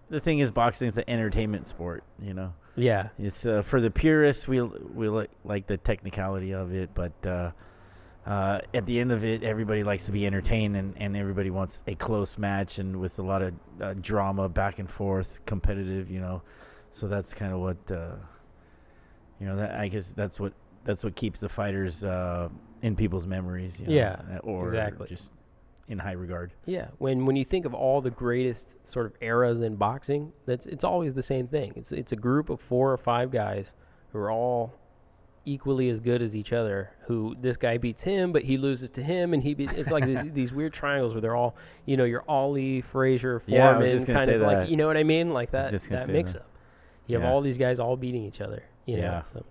the thing is, boxing is an entertainment sport. Yeah. It's for the purists. We like the technicality of it, but at the end of it, everybody likes to be entertained, and everybody wants a close match and with a lot of drama, back and forth, competitive. So that's kind of what that I guess that's what keeps the fighters in people's memories. Or exactly. Just in high regard. Yeah, when you think of all the greatest sort of eras in boxing, it's always the same thing. It's a group of 4 or 5 guys who are all equally as good as each other. Who this guy beats him, but he loses to him, and it's like these weird triangles where they're all your Ali, Frazier, Foreman, kind of like you know what I mean, like that mix up. You have all these guys all beating each other. So.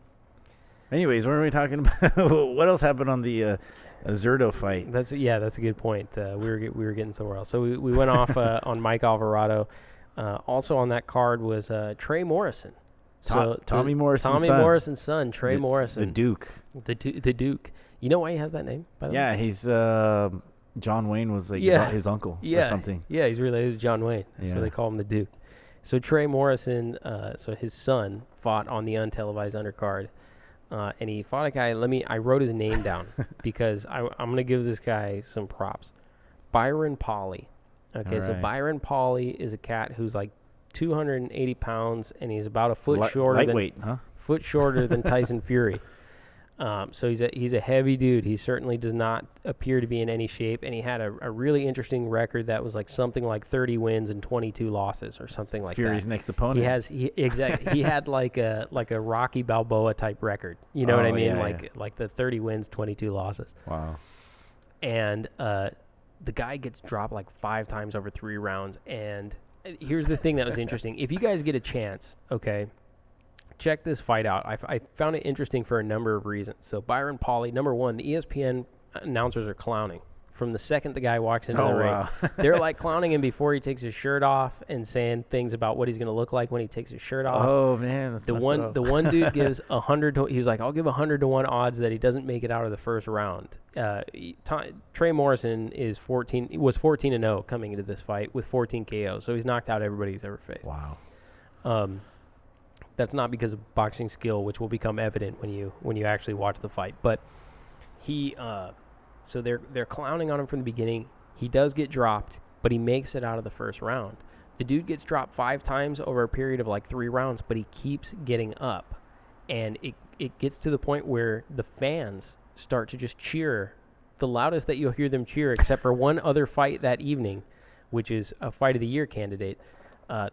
Anyways, what are we talking about? What else happened on the Zurdo fight? That's a good point. We were getting somewhere else. So we went off on Mike Alvarado. Also on that card was Trey Morrison. Tommy Morrison's son, Trey Morrison, the Duke. The Duke. You know why he has that name? By the way? Yeah, he's John Wayne was like his uncle or something. Yeah, he's related to John Wayne, so they call him the Duke. So Trey Morrison, so his son fought on the untelevised undercard. And he fought a guy. I wrote his name down because I'm going to give this guy some props. Byron Pauly. Okay, so Byron Pauly is a cat who's like 280 pounds, and he's about a foot shorter than Tyson Fury. So he's a heavy dude. He certainly does not appear to be in any shape, and he had a really interesting record that was like something like 30 wins and 22 losses or something like Fury's that. next opponent. He had like a Rocky Balboa type record. You know what I mean? Like the 30 wins, 22 losses. Wow. And the guy gets dropped like 5 times over 3 rounds. And here's the thing that was interesting. If you guys get a chance, okay, check this fight out. I found it interesting for a number of reasons. So Byron Pauly, number one, the ESPN announcers are clowning. From the second the guy walks into the ring, they're like clowning him before he takes his shirt off and saying things about what he's going to look like when he takes his shirt off. Oh man, that's the one dude gives 100. He's like, I'll give 100-1 odds that he doesn't make it out of the first round. Trey Morrison was 14-0 coming into this fight with 14 KOs, so he's knocked out everybody he's ever faced. Wow. That's not because of boxing skill, which will become evident when you actually watch the fight. But he, so they're clowning on him from the beginning. He does get dropped, but he makes it out of the first round. The dude gets dropped 5 times over a period of like 3 rounds, but he keeps getting up. And it gets to the point where the fans start to just cheer, the loudest that you'll hear them cheer, except for one other fight that evening, which is a Fight of the Year candidate.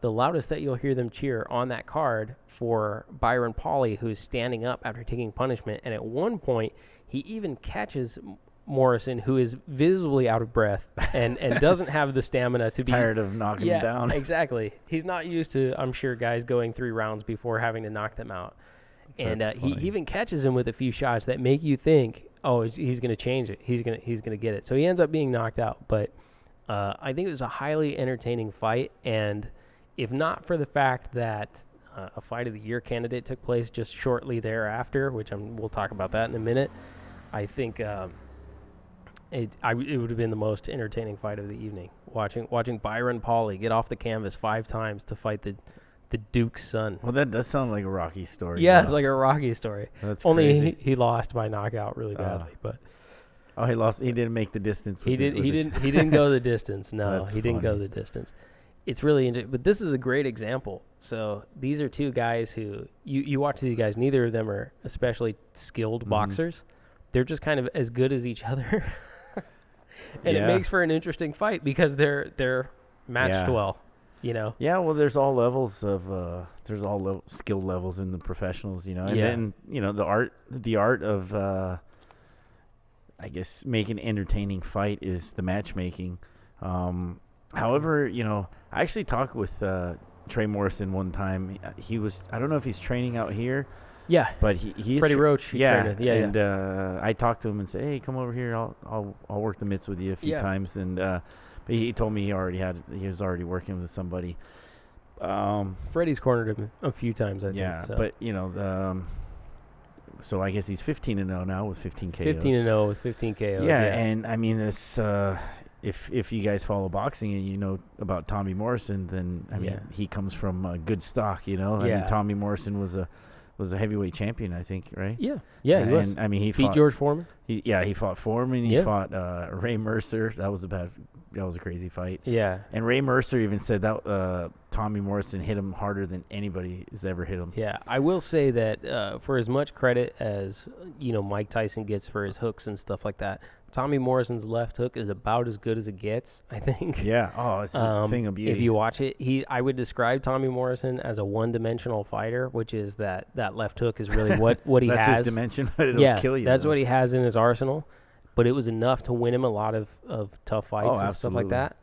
The loudest that you'll hear them cheer on that card for Byron Pauly, who's standing up after taking punishment. And at one point, he even catches Morrison, who is visibly out of breath and doesn't have the stamina to be tired of knocking him down. Exactly. He's not used to, I'm sure, guys going 3 rounds before having to knock them out. And he even catches him with a few shots that make you think, oh, he's going to change it. He's going to get it. So he ends up being knocked out. But I think it was a highly entertaining fight. And if not for the fact that a Fight of the Year candidate took place just shortly thereafter, which we'll talk about that in a minute, I think it would have been the most entertaining fight of the evening. Watching Byron Pauly get off the canvas 5 times to fight the Duke's son. Well, that does sound like a Rocky story. Yeah, it's like a Rocky story. That's only crazy. he lost by knockout really badly, but he lost. He didn't make the distance. He didn't go the distance. No, he didn't go the distance. It's really interesting, but this is a great example. So these are 2 guys who you watch these guys. Neither of them are especially skilled boxers. They're just kind of as good as each other, and it makes for an interesting fight because they're matched well. You know. Yeah. Well, there's all levels of skill levels in the professionals. You know, and then the art of I guess making an entertaining fight is the matchmaking. However, I actually talked with Trey Morrison one time. I don't know if he's training out here. Yeah, but he's Freddie Roach. I talked to him and said, "Hey, come over here. I'll work the mitts with you a few times." And but he told me he was already working with somebody. Freddie's cornered him a few times, I think. Yeah, so. But so I guess he's 15-0 now with 15 KOs. 15-0 with 15 KOs. Yeah, and I mean this. If you guys follow boxing and you know about Tommy Morrison, then I mean he comes from good stock. I mean Tommy Morrison was a heavyweight champion, I think, right? Yeah, he was. I mean, he beat fought George Foreman. He fought Foreman. He fought Ray Mercer. That was a crazy fight. Yeah, and Ray Mercer even said that Tommy Morrison hit him harder than anybody has ever hit him. Yeah, I will say that for as much credit as Mike Tyson gets for his hooks and stuff like that, Tommy Morrison's left hook is about as good as it gets, I think. Yeah. Oh, it's a thing of beauty. If you watch it, I would describe Tommy Morrison as a one-dimensional fighter, which is that left hook is really what he has. That's his dimension, but it'll kill you. That's what he has in his arsenal. But it was enough to win him a lot of tough fights and stuff like that.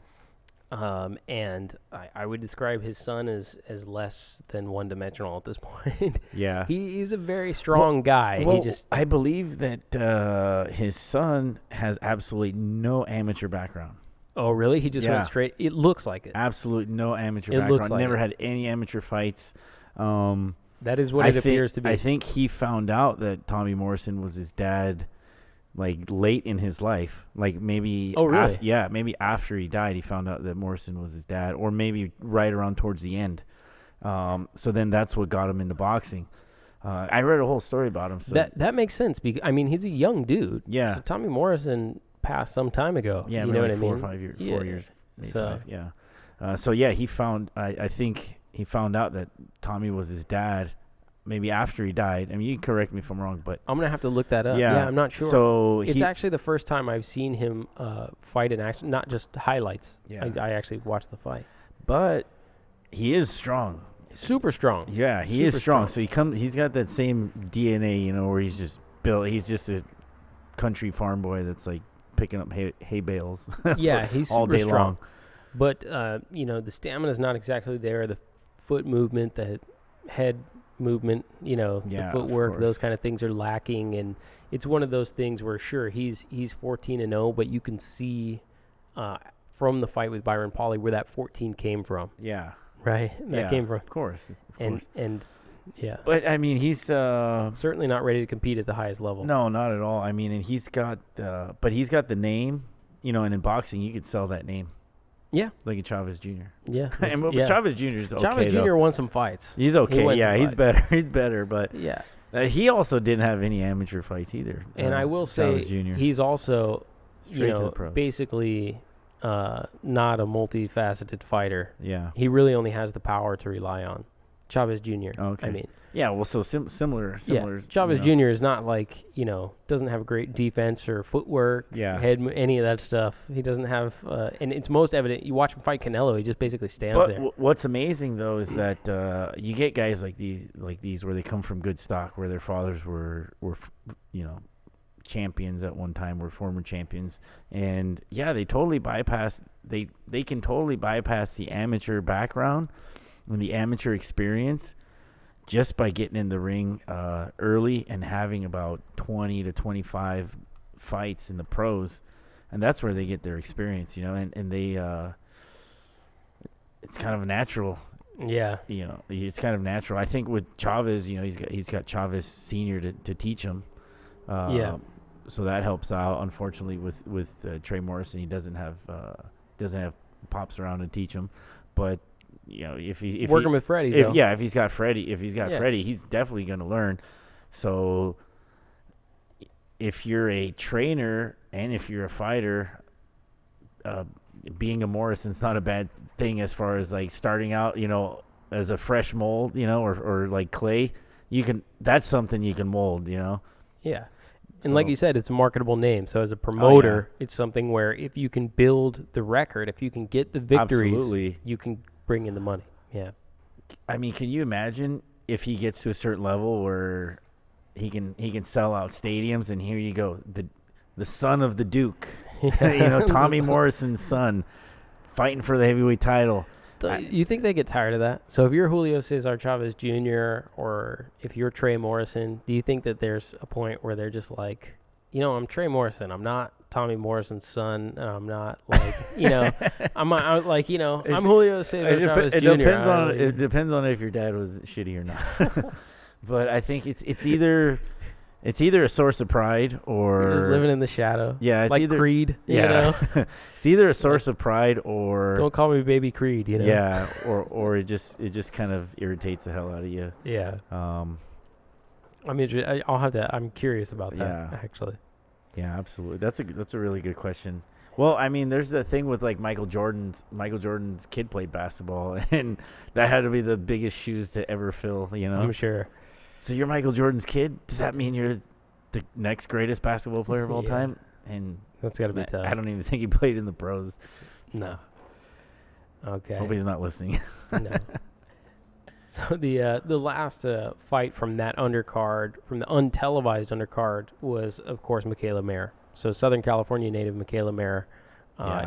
And I would describe his son as less than one-dimensional at this point. Yeah. He's a very strong guy. I believe that his son has absolutely no amateur background. Oh, really? He just went straight? It looks like it. Absolute no amateur background. Looks like Never had any amateur fights. That is what it appears to be. I think he found out that Tommy Morrison was his dad like late in his life, like maybe really? Maybe after he died he found out that Morrison was his dad, or maybe right around towards the end. So then that's what got him into boxing. I read a whole story about him. So that makes sense because I mean he's a young dude. Yeah. So Tommy Morrison passed some time ago. Yeah, you know what I mean? 4 or 5 years. 4 years, maybe 5. Yeah. He found. I think he found out that Tommy was his dad. Maybe after he died. I mean, you can correct me if I'm wrong, but I'm gonna have to look that up. Yeah, I'm not sure. So it's actually the first time I've seen him fight in action, not just highlights. Yeah, I actually watched the fight. But he is strong, super strong. Yeah, he is strong. So he's got that same DNA, where he's just built. He's just a country farm boy that's like picking up hay bales. Yeah, he's all super day strong. long. But the stamina is not exactly there. The foot movement, the head movement, the footwork, those kind of things are lacking, and it's one of those things where sure he's 14-0, but you can see from the fight with Byron Pauly where that 14 came from. Yeah, right. That came from, of course. And yeah. But I mean, he's certainly not ready to compete at the highest level. No, not at all. I mean, and he's got the name, and in boxing you could sell that name. Yeah. Like a Chavez Jr. Yeah. And yeah. Chavez Jr. is okay. Chavez Jr. though. won some fights. He's okay. won Yeah, some he's fights. better. He's better, but Yeah. he also didn't have any amateur fights either. And I will say Chavez Jr. he's also, Straight to the pros. basically not a multifaceted fighter. Yeah. He really only has the power to rely on. Chavez Jr. Okay. I mean, Yeah, well, so similar. yeah. Chavez Jr. is not like, doesn't have great defense or footwork, head, any of that stuff. He doesn't have, and it's most evident. You watch him fight Canelo, he just basically stands But there. what's amazing though is that you get guys like these where they come from good stock, where their fathers were champions at one time, were former champions, and they totally bypass. They can totally bypass the amateur background and the amateur experience just by getting in the ring early and having about 20 to 25 fights in the pros, and that's where they get their experience, and they it's kind of natural. Yeah. It's kind of natural. I think with Chavez, he's got Chavez Senior to teach him. So that helps out. Unfortunately, with Trey Morrison, he doesn't have pops around to teach him, but if working with Freddie, if he's got Freddie, Freddie, he's definitely going to learn. So if you're a trainer and if you're a fighter, being a Morrison's not a bad thing as far as like starting out, as a fresh mold, or like clay. That's something you can mold, Yeah. And like you said, it's a marketable name. So as a promoter, it's something where if you can build the record, if you can get the victories, absolutely, you can bring in the money. Yeah. I mean, can you imagine if he gets to a certain level where he can sell out stadiums, and here you go, the son of the Duke, Tommy Morrison's son, fighting for the heavyweight title. You think they get tired of that? So if you're Julio Cesar Chavez Jr. or if you're Trey Morrison, do you think that there's a point where they're just like, I'm Trey Morrison. I'm not Tommy Morrison's son. And I'm not like, I'm Julio Cesar Chavez Jr. It depends on if your dad was shitty or not. But I think it's either a source of pride or you're just living in the shadow. Yeah, it's like either Creed. It's either a sourse of pride or don't call me baby Creed. Yeah, or it just kind of irritates the hell out of you. Yeah. I'm curious about that actually. Yeah, absolutely. That's a really good question. Well, I mean, there's the thing with like Michael Jordan's kid played basketball, and that had to be the biggest shoes to ever fill. I'm sure. So you're Michael Jordan's kid? Does that mean you're the next greatest basketball player of all time? And that's got to be tough. I don't even think he played in the pros. No. Okay. Hope he's not listening. No. So the last fight from that undercard, from the untelevised undercard, was of course Mikaeyla Meyer. So Southern California native Mikaeyla Meyer,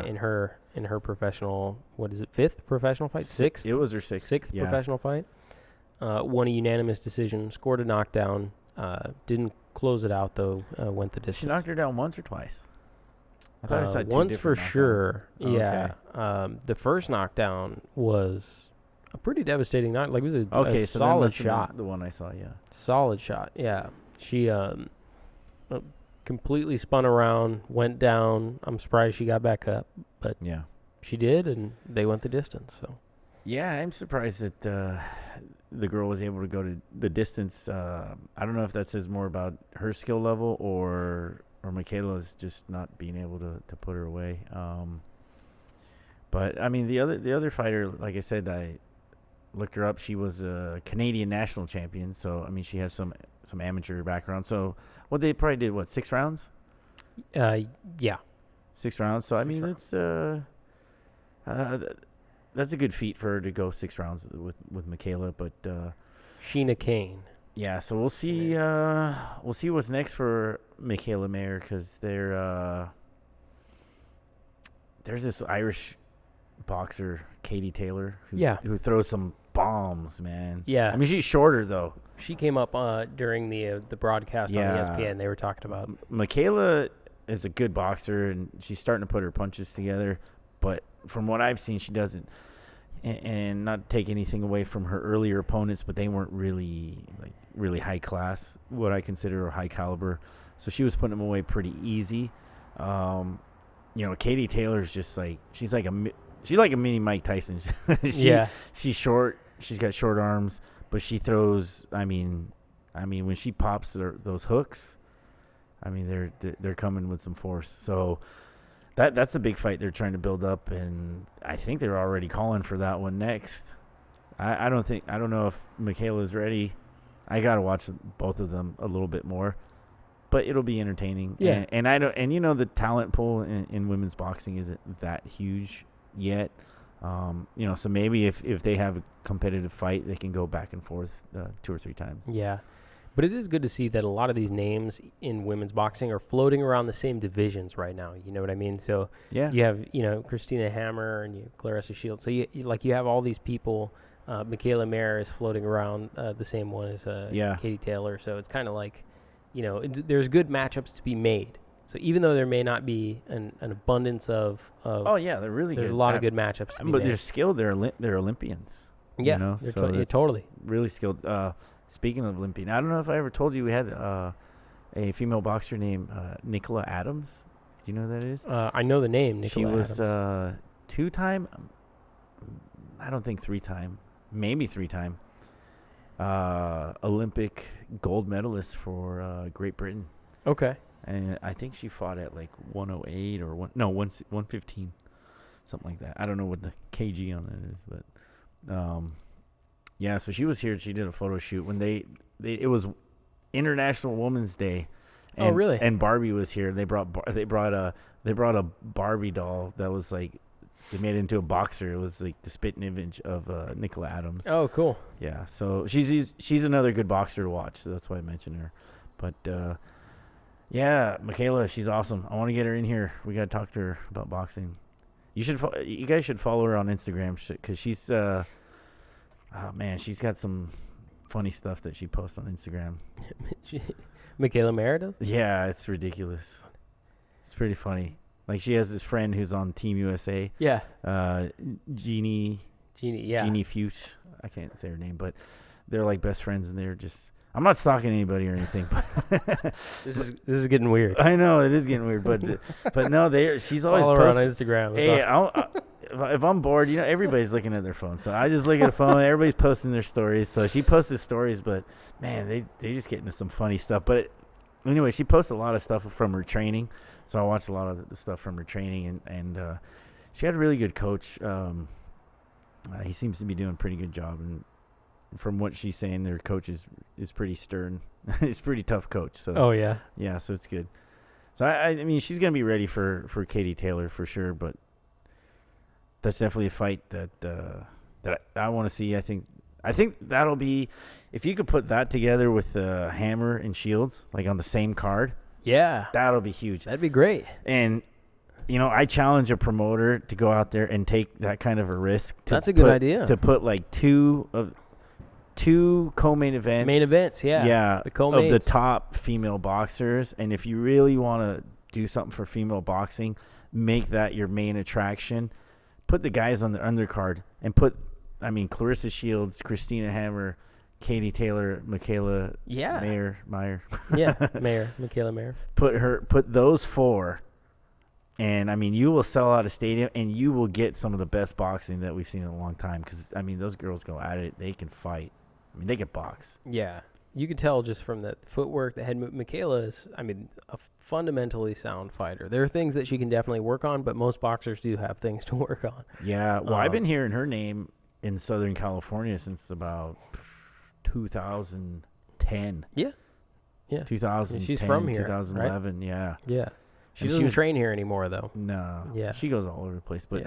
in her professional, what is it, fifth professional fight? Sixth. It was her sixth professional fight. Won a unanimous decision, scored a knockdown, didn't close it out though, went the distance. She knocked her down once or twice? I thought I saw two once for knockdowns. sure. Oh, yeah. okay. The first knockdown was a pretty devastating knock. Like it was a so solid shot. The one I saw, yeah. Solid shot, yeah. She completely spun around, went down. I'm surprised she got back up, but yeah, she did, and they went the distance. So yeah, I'm surprised that the girl was able to go to the distance. I don't know if that says more about her skill level or Mikaeyla's just not being able to put her away. But I mean, the other fighter, like I said, I looked her up. She was a Canadian national champion, so I mean, she has some amateur background. So what they probably did, 6 rounds? Yeah, 6 rounds. So I mean, that's a good feat for her to go 6 rounds with Mikaeyla. But Sheena Kane. Yeah, so we'll see. We'll see what's next for Mikaeyla Meyer, because there's this Irish boxer, Katie Taylor, who throws some bombs, man. Yeah, I mean, she's shorter though. She came up during the broadcast on ESPN. They were talking about Mikaeyla is a good boxer, and she's starting to put her punches together. But from what I've seen, she doesn't. And not take anything away from her earlier opponents, but they weren't really high class, what I consider a high caliber. So she was putting them away pretty easy. Katie Taylor's just like, she's like she's like a mini Mike Tyson. She's short. She's got short arms, but she throws. I mean, when she pops those hooks, I mean they're coming with some force. So that's the big fight they're trying to build up, and I think they're already calling for that one next. I don't know if Mikaeyla's ready. I gotta watch both of them a little bit more, but it'll be entertaining. Yeah. And the talent pool in women's boxing isn't that huge yet. So maybe if they have a competitive fight, they can go back and forth 2 or 3 times. Yeah. But it is good to see that a lot of these names in women's boxing are floating around the same divisions right now. You know what I mean? So you have, Christina Hammer and you have Clarissa Shields. So you have all these people. Mikaeyla Meyer is floating around the same one as Katie Taylor. So it's kind of like, there's good matchups to be made. So even though there may not be an abundance of they're really good. There's a lot of good matchups to be made. But they're skilled. They're Olympians. Yeah, they're totally. Really skilled. Speaking of Olympian, I don't know if I ever told you we had a female boxer named Nicola Adams. Do you know who that is? I know the name, Nicola Adams. She was 2-time, I don't think 3-time, maybe 3-time Olympic gold medalist for Great Britain. Okay. And I think she fought at like 108 or 115, something like that. I don't know what the kg on that is, but so she was here. She did a photo shoot when it was International Women's Day. And, really? And Barbie was here. They brought a Barbie doll that was like they made it into a boxer. It was like the spitting image of Nicola Adams. Oh, cool. Yeah. So she's another good boxer to watch. So that's why I mentioned her. But Mikaeyla, she's awesome. I want to get her in here. We got to talk to her about boxing. You guys should follow her on Instagram because she's she's got some funny stuff that she posts on Instagram. Mikaeyla Meyer does? Yeah, it's ridiculous. It's pretty funny. Like she has this friend who's on Team USA. Yeah. Jeannie. Yeah. Jeannie Fuchs. I can't say her name, but they're like best friends, and they're just. I'm not stalking anybody or anything, but this is getting weird. I know it is getting weird, but no, she's always follow her on Instagram. Hey, if I'm bored, everybody's looking at their phone, so I just look at the phone. Everybody's posting their stories, so she posts his stories, but man, they just get into some funny stuff. But anyway, she posts a lot of stuff from her training, so I watch a lot of the stuff from her training, and she had a really good coach. He seems to be doing a pretty good job, and from what she's saying, their coach is pretty stern. He's a pretty tough coach. So so it's good. So I mean, she's gonna be ready for Katie Taylor for sure. But that's definitely a fight that I want to see. I think that'll be if you could put that together with Hammer and Shields like on the same card. Yeah, that'll be huge. That'd be great. And I challenge a promoter to go out there and take that kind of a risk. That's a good idea. To put like two co-main events. Main events, yeah. Yeah, the co-mains of the top female boxers. And if you really want to do something for female boxing, make that your main attraction. Put the guys on the undercard and Clarissa Shields, Christina Hammer, Katie Taylor, Mikaeyla Meyer. Yeah, Mikaeyla Meyer. Put those 4. And, you will sell out a stadium, and you will get some of the best boxing that we've seen in a long time. Because, those girls go at it. They can fight. They can box. Yeah. You can tell just from the footwork, the head move. Mikaeyla is, a fundamentally sound fighter. There are things that she can definitely work on, but most boxers do have things to work on. Yeah. Well, I've been hearing her name in Southern California since about 2010. Yeah. Yeah. 2010, she's from here, 2011, right? Yeah. Yeah. She doesn't train here anymore, though. No. Yeah. She goes all over the place. But,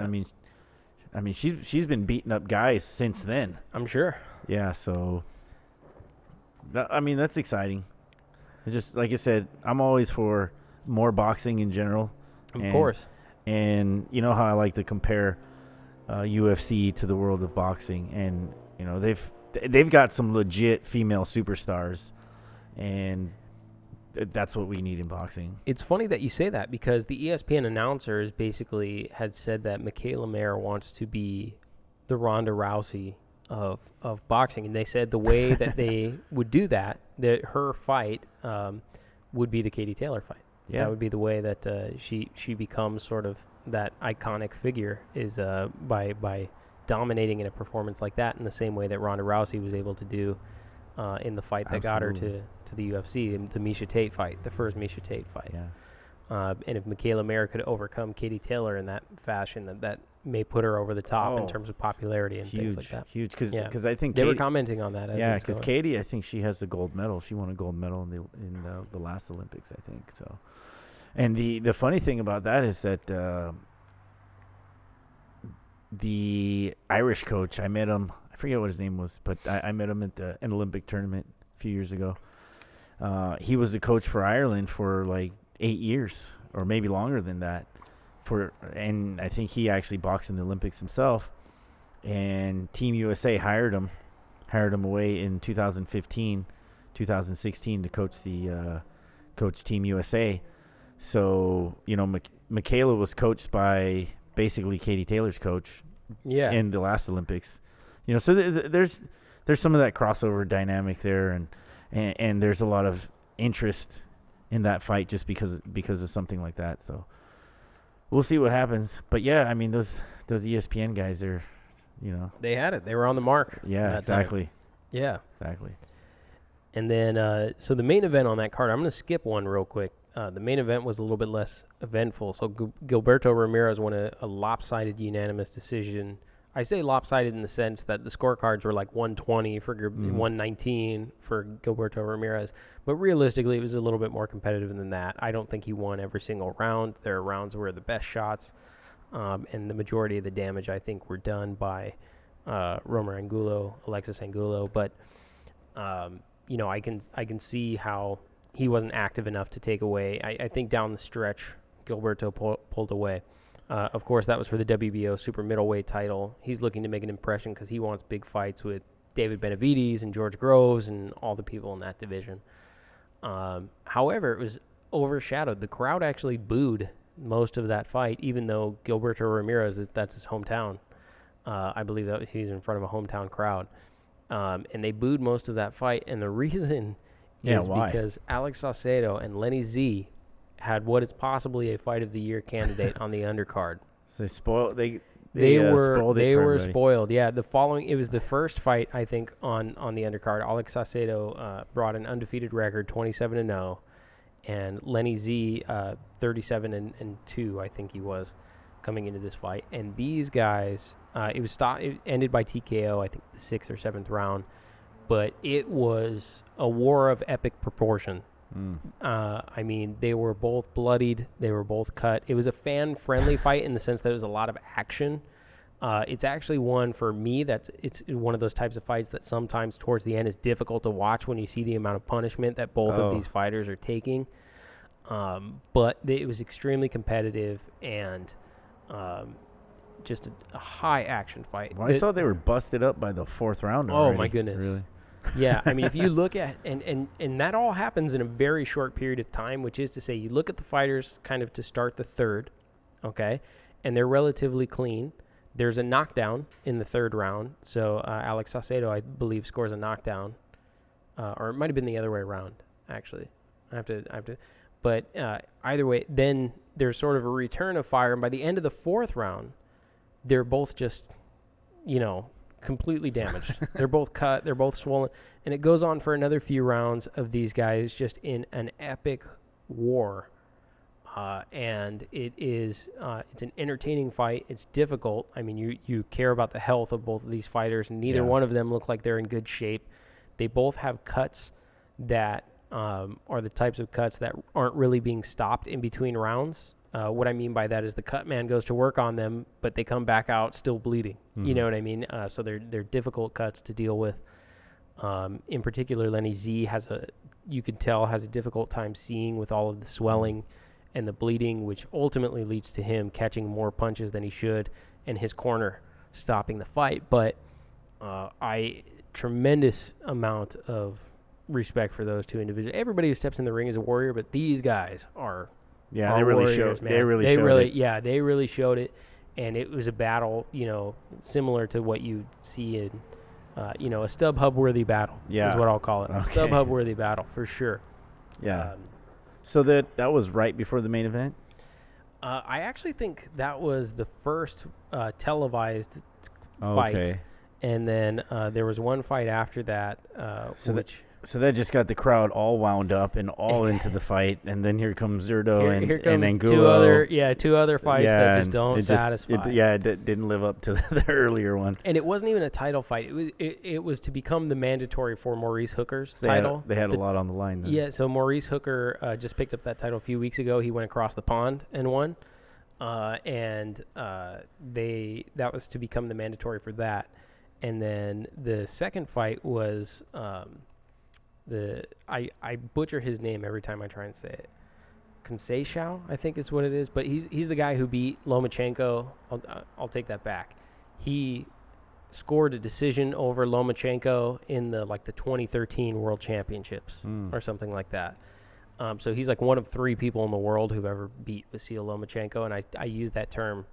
she's been beating up guys since then. I'm sure. Yeah, so, that's exciting. It's just, like I said, I'm always for more boxing in general. Of course. And you know how I like to compare UFC to the world of boxing. And, they've got some legit female superstars. And that's what we need in boxing. It's funny that you say that because the ESPN announcers basically had said that Mikaeyla Meyer wants to be the Ronda Rousey of boxing, and they said the way that they would do that her fight would be the Katie Taylor fight. Yeah, that would be the way that she becomes sort of that iconic figure is by dominating in a performance like that in the same way that Ronda Rousey was able to do in the fight that got her to the UFC, the Miesha Tate fight, the first Miesha Tate fight. Yeah. And if Mikaeyla Meyer could overcome Katie Taylor in that fashion, that may put her over the top in terms of popularity and things like that. Huge, because I think they were commenting on that. Because Katie, I think she has the gold medal. She won a gold medal in the last Olympics, I think. So, and the funny thing about that is that the Irish coach, I met him. I forget what his name was, but I met him at an Olympic tournament a few years ago. He was the coach for Ireland for like 8 years, or maybe longer than that. And I think he actually boxed in the Olympics himself. And Team USA hired him away in 2015, 2016 to coach Team USA. So Mikaeyla was coached by basically Katie Taylor's coach. Yeah. In the last Olympics, so there's some of that crossover dynamic there, and there's a lot of interest in that fight just because of something like that. So we'll see what happens. But yeah, I mean those ESPN guys, they're they had it. They were on the mark. Yeah, exactly. Time. Yeah, exactly. And then so the main event on that card, I'm going to skip one real quick. The main event was a little bit less eventful. So Gilberto Ramirez won a lopsided unanimous decision. I say lopsided in the sense that the scorecards were like 120 for 119 for Gilberto Ramirez. But realistically, it was a little bit more competitive than that. I don't think he won every single round. There are rounds where the best shots and the majority of the damage, I think, were done by Alexes Angulo. But, I can see how he wasn't active enough to take away. I think down the stretch, Gilberto pulled away. Of course, that was for the WBO super middleweight title. He's looking to make an impression because he wants big fights with David Benavidez and George Groves and all the people in that division. However, it was overshadowed. The crowd actually booed most of that fight, even though Gilberto Ramirez, that's his hometown. I believe that he's in front of a hometown crowd. And they booed most of that fight. And the reason is because Alex Saucedo and Lenny Z had what is possibly a fight of the year candidate on the undercard. So they were spoiled. Yeah, it was the first fight, I think, on the undercard. Alex Saucedo brought an undefeated record, 27-0, and Lenny Z 37-2, I think he was, coming into this fight. And these guys, it ended by TKO, I think the 6th or 7th round, but it was a war of epic proportion. I mean, they were both bloodied. They were both cut. It was a fan-friendly fight in the sense that there was a lot of action. It's actually one for me it's one of those types of fights that sometimes towards the end is difficult to watch when you see the amount of punishment that both of these fighters are taking. But it was extremely competitive and just a high-action fight. Well, I saw they were busted up by the 4th round already. Oh, my goodness. Really? Yeah, I mean, if you look at and that all happens in a very short period of time, which is to say you look at the fighters kind of to start the 3rd, okay, and they're relatively clean. There's a knockdown in the 3rd round, so Alex Saucedo, I believe, scores a knockdown, or it might have been the other way around, actually. I have to, but either way, then there's sort of a return of fire, and by the end of the 4th round, they're both just, completely damaged. They're both cut. They're both swollen. And it goes on for another few rounds of these guys just in an epic war. And it's an entertaining fight. It's difficult. I mean, you care about the health of both of these fighters. Neither one of them look like they're in good shape. They both have cuts that are the types of cuts that aren't really being stopped in between rounds. What I mean by that is the cut man goes to work on them, but they come back out still bleeding. Mm-hmm. You know what I mean? So they're difficult cuts to deal with. In particular, Lenny Z has a difficult time seeing with all of the swelling and the bleeding, which ultimately leads to him catching more punches than he should and his corner stopping the fight. But tremendous amount of respect for those two individuals. Everybody who steps in the ring is a warrior, but these guys are. Yeah, they really showed. They really showed it, and it was a battle, similar to what you see in, a StubHub worthy battle. Yeah, is what I'll call it. Okay. A StubHub worthy battle for sure. Yeah. So that was right before the main event. I actually think that was the first televised fight. Okay. And then there was one fight after that, So that just got the crowd all wound up and all into the fight, and then here comes Zurdo here comes and Angulo. two other fights that just don't satisfy. It didn't live up to the earlier one. And it wasn't even a title fight. It was to become the mandatory for Maurice Hooker's title. They had a lot on the line then. Yeah, so Maurice Hooker just picked up that title a few weeks ago. He went across the pond and won. That was to become the mandatory for that. And then the second fight was I butcher his name every time I try and say it. Conceição, I think is what it is. But he's the guy who beat Lomachenko. I'll take that back. He scored a decision over Lomachenko in the 2013 World Championships or something like that. So he's like one of 3 people in the world who've ever beat Vasil Lomachenko, and I use that term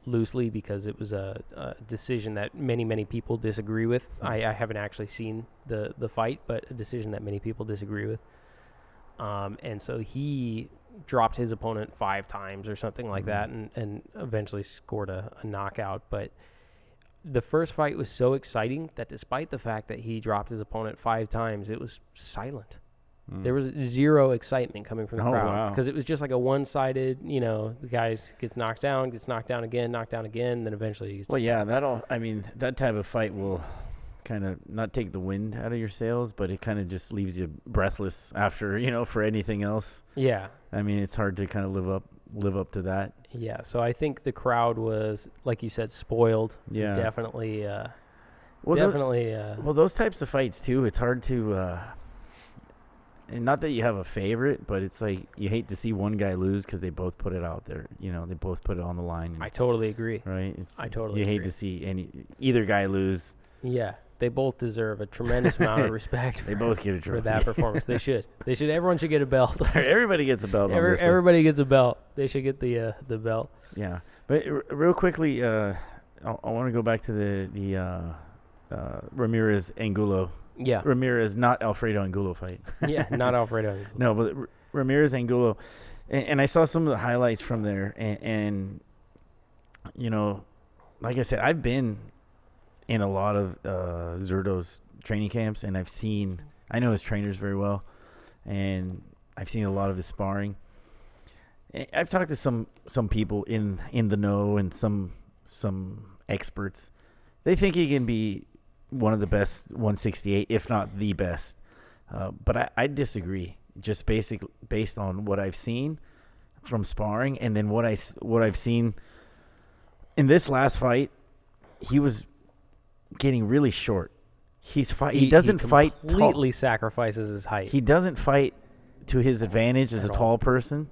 loosely because it was a decision that many people disagree with. I haven't actually seen the fight, but a decision that many people disagree with. And so he dropped his opponent 5 times or something like that, and eventually scored a knockout. But the first fight was so exciting that despite the fact that he dropped his opponent 5 times, it was silent. There was zero excitement coming from the crowd because it was just like a one-sided, the guy gets knocked down again, then eventually. That type of fight will kind of not take the wind out of your sails, but it kind of just leaves you breathless after, for anything else. Yeah. I mean, it's hard to kind of live up to that. Yeah. So I think the crowd was, like you said, spoiled. Yeah. Definitely. Those types of fights too, it's hard to. And not that you have a favorite, but it's like you hate to see one guy lose because they both put it out there. They both put it on the line. And, I totally agree. Right? You hate to see either guy lose. Yeah, they both deserve a tremendous amount of respect. They both get a trophy for that performance. They should. Everyone should get a belt. Everybody gets a belt. Everybody gets a belt. They should get the belt. Yeah, but real quickly, I want to go back to the Ramirez Angulo. Yeah. Ramirez, not Alfredo Angulo fight. Yeah, not Alfredo Angulo. No, but Ramirez Angulo. And I saw some of the highlights from there. And like I said, I've been in a lot of Zurdo's training camps, and I know his trainers very well, and I've seen a lot of his sparring. I've talked to some people in the know and some experts. They think he can be one of the best 168, if not the best. But I disagree, just based on what I've seen from sparring, and then what I've seen in this last fight. He was getting really short. He doesn't fight completely sacrifices his height. He doesn't fight to his advantage as a tall person,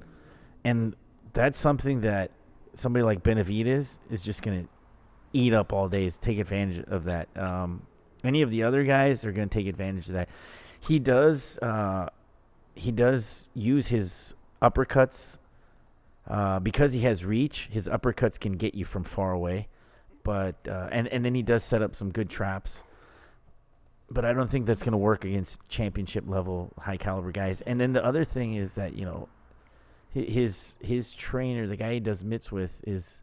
and that's something that somebody like Benavidez is just going to eat up all day, is take advantage of that. Any of the other guys are going to take advantage of that. He does use his uppercuts because he has reach. His uppercuts can get you from far away, but and then he does set up some good traps. But I don't think that's going to work against championship level high caliber guys. And then the other thing is that his trainer, the guy he does mitts with, is.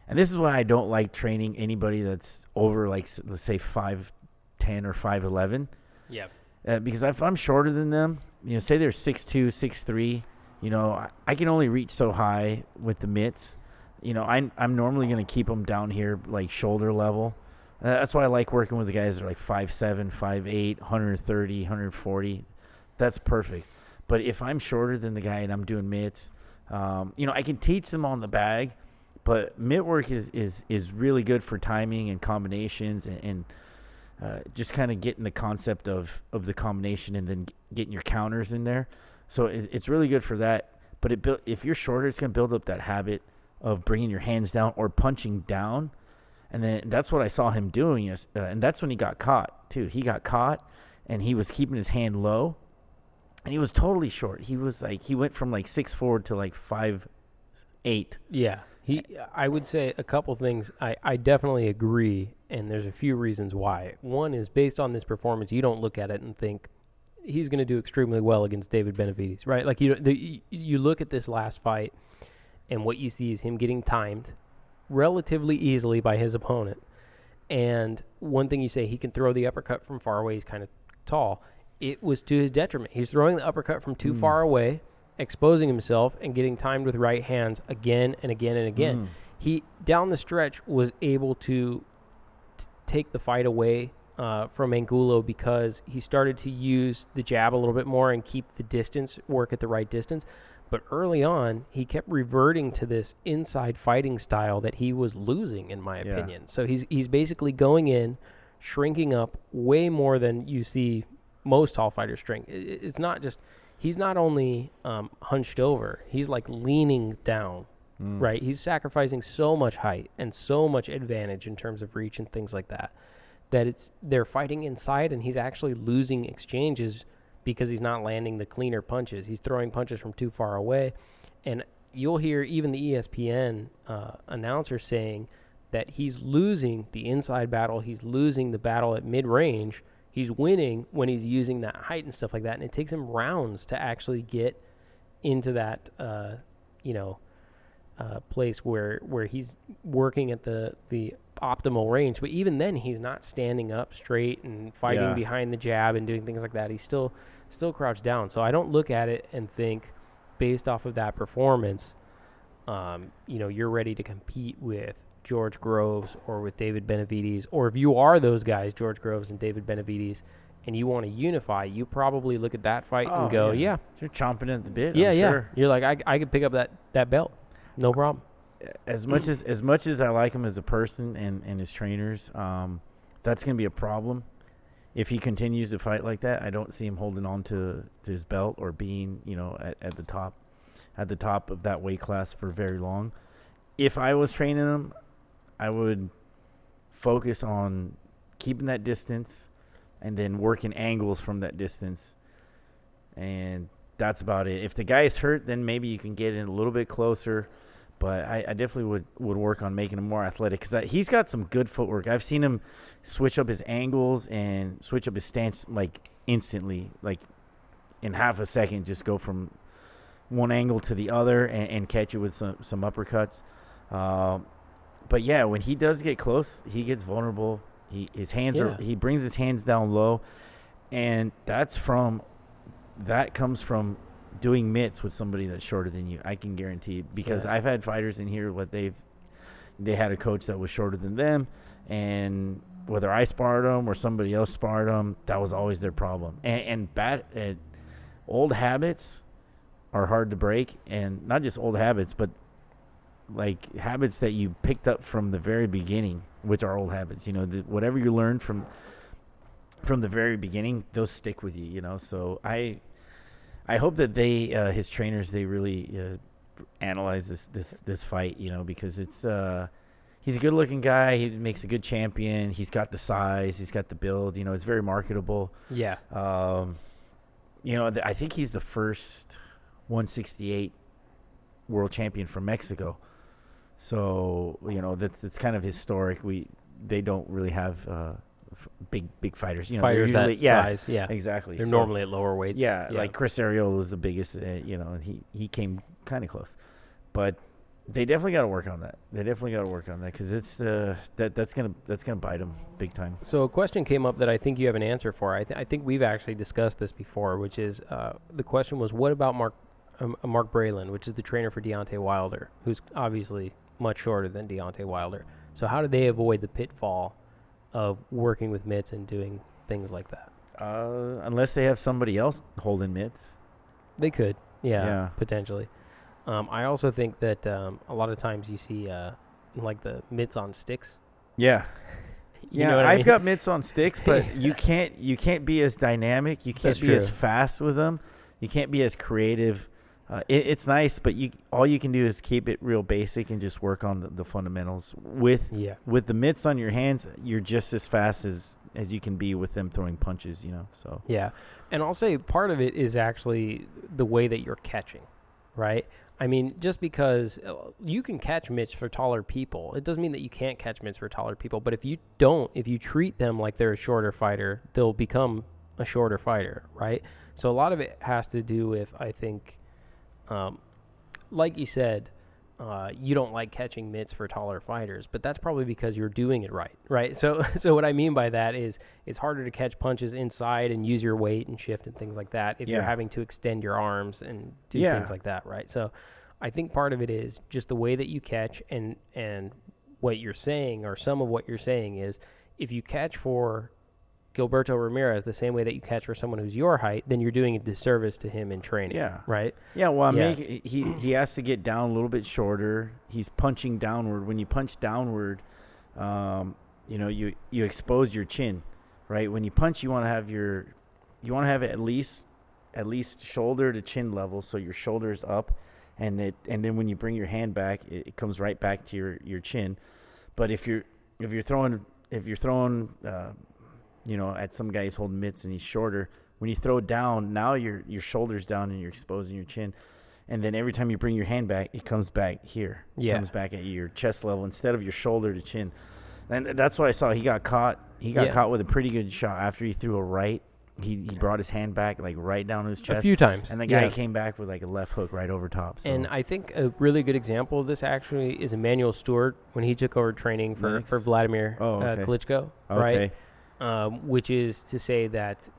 And this is why I don't like training anybody that's over, let's say 5'10" or 5'11". Yep. Because if I'm shorter than them, say they're 6'2", 6'3", I can only reach so high with the mitts. I'm normally going to keep them down here like shoulder level. That's why I like working with the guys that are like 5'7", 5'8", 130, 140. That's perfect. But if I'm shorter than the guy and I'm doing mitts, I can teach them on the bag. But mitt work is really good for timing and combinations and just kind of getting the concept of the combination and then getting your counters in there. So it's really good for that. But if you're shorter, it's going to build up that habit of bringing your hands down or punching down. And then that's what I saw him doing. And that's when he got caught, too. He got caught, and he was keeping his hand low. And he was totally short. He went from 6'4" to 5'8". Yeah. I would say a couple things. I definitely agree, and there's a few reasons why. One is based on this performance, you don't look at it and think he's going to do extremely well against David Benavidez, right? You look at this last fight, and what you see is him getting timed relatively easily by his opponent. And one thing you say, he can throw the uppercut from far away. He's kind of tall. It was to his detriment. He's throwing the uppercut from too far away, exposing himself and getting timed with right hands again and again and again. He, down the stretch, was able to take the fight away from Angulo because he started to use the jab a little bit more and keep the distance, work at the right distance. But early on, he kept reverting to this inside fighting style that he was losing, in my opinion. So he's basically going in, shrinking up way more than you see most tall fighters shrink. It's not just, he's not only hunched over, he's like leaning down, right? He's sacrificing so much height and so much advantage in terms of reach and things like that, that they're fighting inside and he's actually losing exchanges because he's not landing the cleaner punches. He's throwing punches from too far away. And you'll hear even the ESPN announcer saying that he's losing the inside battle. He's losing the battle at mid-range. He's winning when he's using that height and stuff like that. And it takes him rounds to actually get into that, place where he's working at the optimal range. But even then, he's not standing up straight and fighting behind the jab and doing things like that. He's still crouched down. So I don't look at it and think, based off of that performance, you're ready to compete with George Groves or with David Benavides. Or if you are those guys, George Groves and David Benavides, and you want to unify, you probably look at that fight and go, So you're chomping at the bit. Yeah, I'm sure. You're like, I could pick up that belt. No problem. As much as I like him as a person and his trainers, that's going to be a problem if he continues to fight like that. I don't see him holding on to his belt or being, at the top of that weight class for very long. If I was training him, I would focus on keeping that distance and then working angles from that distance, and that's about it. If the guy is hurt, then maybe you can get in a little bit closer. But I definitely would work on making him more athletic because he's got some good footwork. I've seen him switch up his angles and switch up his stance like instantly, like in half a second, just go from one angle to the other and catch you with some uppercuts. But yeah, when he does get close, he gets vulnerable. He brings his hands down low, and that comes from doing mitts with somebody that's shorter than you. I can guarantee, because I've had fighters in here they had a coach that was shorter than them, and whether I sparred them or somebody else sparred them, that was always their problem. And old habits are hard to break, and not just old habits, but like habits that you picked up from the very beginning, which are old habits. Whatever you learned from the very beginning, those stick with you. So I hope that his trainers, they really analyze this fight, because it's he's a good-looking guy. He makes a good champion. He's got the size. He's got the build. It's very marketable. Yeah. I think he's the first 168 world champion from Mexico. So that's kind of historic. They don't really have big fighters, fighters usually, that size, exactly. They're normally at lower weights. Like Chris Arreola was the biggest, and he came kind of close, but they definitely got to work on that. Because it's that's gonna bite them big time. So a question came up that I think you have an answer for. I think we've actually discussed this before, which is the question was, what about Mark Braylon, which is the trainer for Deontay Wilder, who's obviously much shorter than Deontay Wilder. So how do they avoid the pitfall of working with mitts and doing things like that? Unless they have somebody else holding mitts. They could, potentially. I also think that a lot of times you see like the mitts on sticks. Yeah. You know what I mean? I've got mitts on sticks, but you can't be as dynamic. You can't be as fast with them. You can't be as creative. It's nice, but all you can do is keep it real basic and just work on the fundamentals. With the mitts on your hands, you're just as fast as you can be with them throwing punches, So yeah, and I'll say part of it is actually the way that you're catching, right? I mean, just because you can catch mitts for taller people, it doesn't mean that you can't catch mitts for taller people. But if you treat them like they're a shorter fighter, they'll become a shorter fighter, right? So a lot of it has to do with, I think, like you said, you don't like catching mitts for taller fighters, but that's probably because you're doing it right? So what I mean by that is it's harder to catch punches inside and use your weight and shift and things like that if you're having to extend your arms and do things like that, right? So I think part of it is just the way that you catch, and what you're saying, or some of what you're saying is, if you catch for Gilberto Ramirez the same way that you catch for someone who's your height, then you're doing a disservice to him in training. Right? Yeah, well, he has to get down a little bit shorter. He's punching downward. When you punch downward, you expose your chin, right? When you punch, you want to have it at least shoulder to chin level, so your shoulder's up, and then when you bring your hand back, it comes right back to your chin. But if you're throwing at some guy who's holding mitts and he's shorter, when you throw down, now your shoulder's down and you're exposing your chin. And then every time you bring your hand back, it comes back here. It comes back at your chest level instead of your shoulder to chin. And that's what I saw. He got caught. He got caught with a pretty good shot after he threw a right. He brought his hand back like right down his chest a few times. And the guy came back with like a left hook right over top. So. And I think a really good example of this actually is Emmanuel Stewart when he took over training for Vladimir Klitschko, right? Which is to say that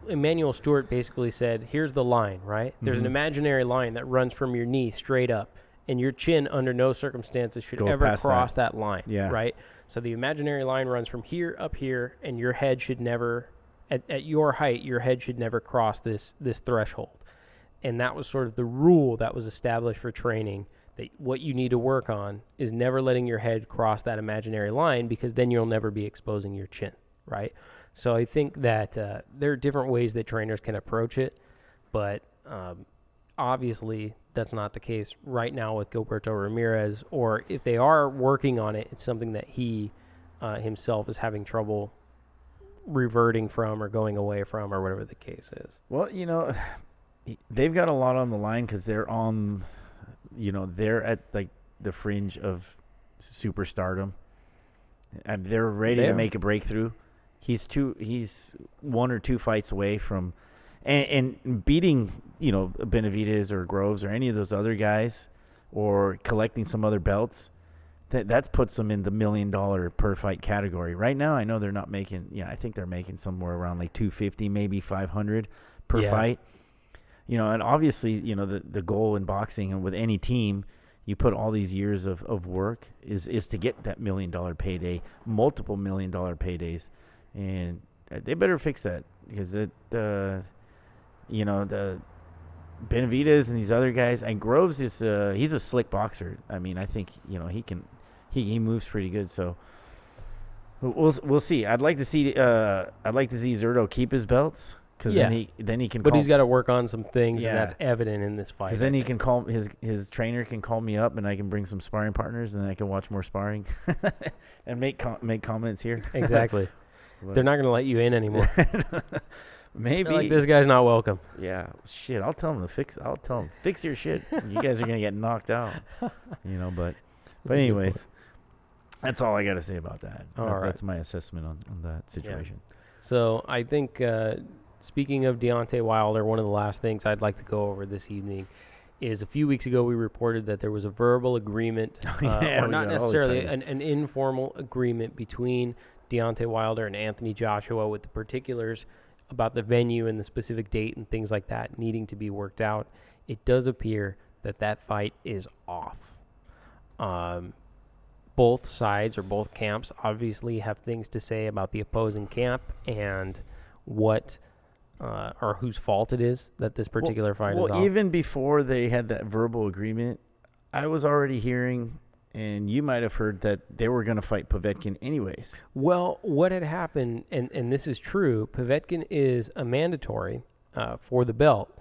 Emmanuel Stewart basically said, here's the line, right? There's an imaginary line that runs from your knee straight up, and your chin under no circumstances should ever cross that line, right? So the imaginary line runs from here up here, and your head should never, at your height, your head should never cross this threshold. And that was sort of the rule that was established for training, that what you need to work on is never letting your head cross that imaginary line, because then you'll never be exposing your chin. Right. So I think that there are different ways that trainers can approach it, but obviously that's not the case right now with Gilberto Ramirez, or if they are working on it, it's something that he himself is having trouble reverting from or going away from, or whatever the case is. Well, they've got a lot on the line because they're on, they're at like the fringe of superstardom, and they're ready to make a breakthrough. He's one or two fights away from and beating, Benavidez or Groves or any of those other guys, or collecting some other belts. That puts them in the $1 million per fight category. Right now, I know they're not making, I think they're making somewhere around like 250, maybe 500 per fight. And obviously, the goal in boxing and with any team, you put all these years of work is to get that $1 million payday, multiple $1 million paydays. And they better fix that, because the Benavidez and these other guys, and Groves is he's a slick boxer. I mean, I think he moves pretty good. So we'll see. I'd like to see Zurdo keep his belts, because then he can. But he's got to work on some things, and that's evident in this fight. Because then he can call his trainer can call me up, and I can bring some sparring partners, and then I can watch more sparring and make comments here. Exactly. They're not going to let you in anymore. Maybe. They're like, this guy's not welcome. Yeah. Shit. I'll tell him fix your shit. You guys are going to get knocked out. But anyways, that's all I got to say about that. That's my assessment on that situation. Yeah. So I think, speaking of Deontay Wilder, one of the last things I'd like to go over this evening is a few weeks ago we reported that there was a verbal agreement, or not necessarily an informal agreement between Deontay Wilder and Anthony Joshua, with the particulars about the venue and the specific date and things like that needing to be worked out. It does appear that fight is off. Both sides, or both camps, obviously have things to say about the opposing camp and what or whose fault it is that this particular fight is off. Well, even before they had that verbal agreement, I was already hearing, and you might have heard, that they were going to fight Povetkin anyways. Well, what had happened, and this is true, Povetkin is a mandatory for the belt,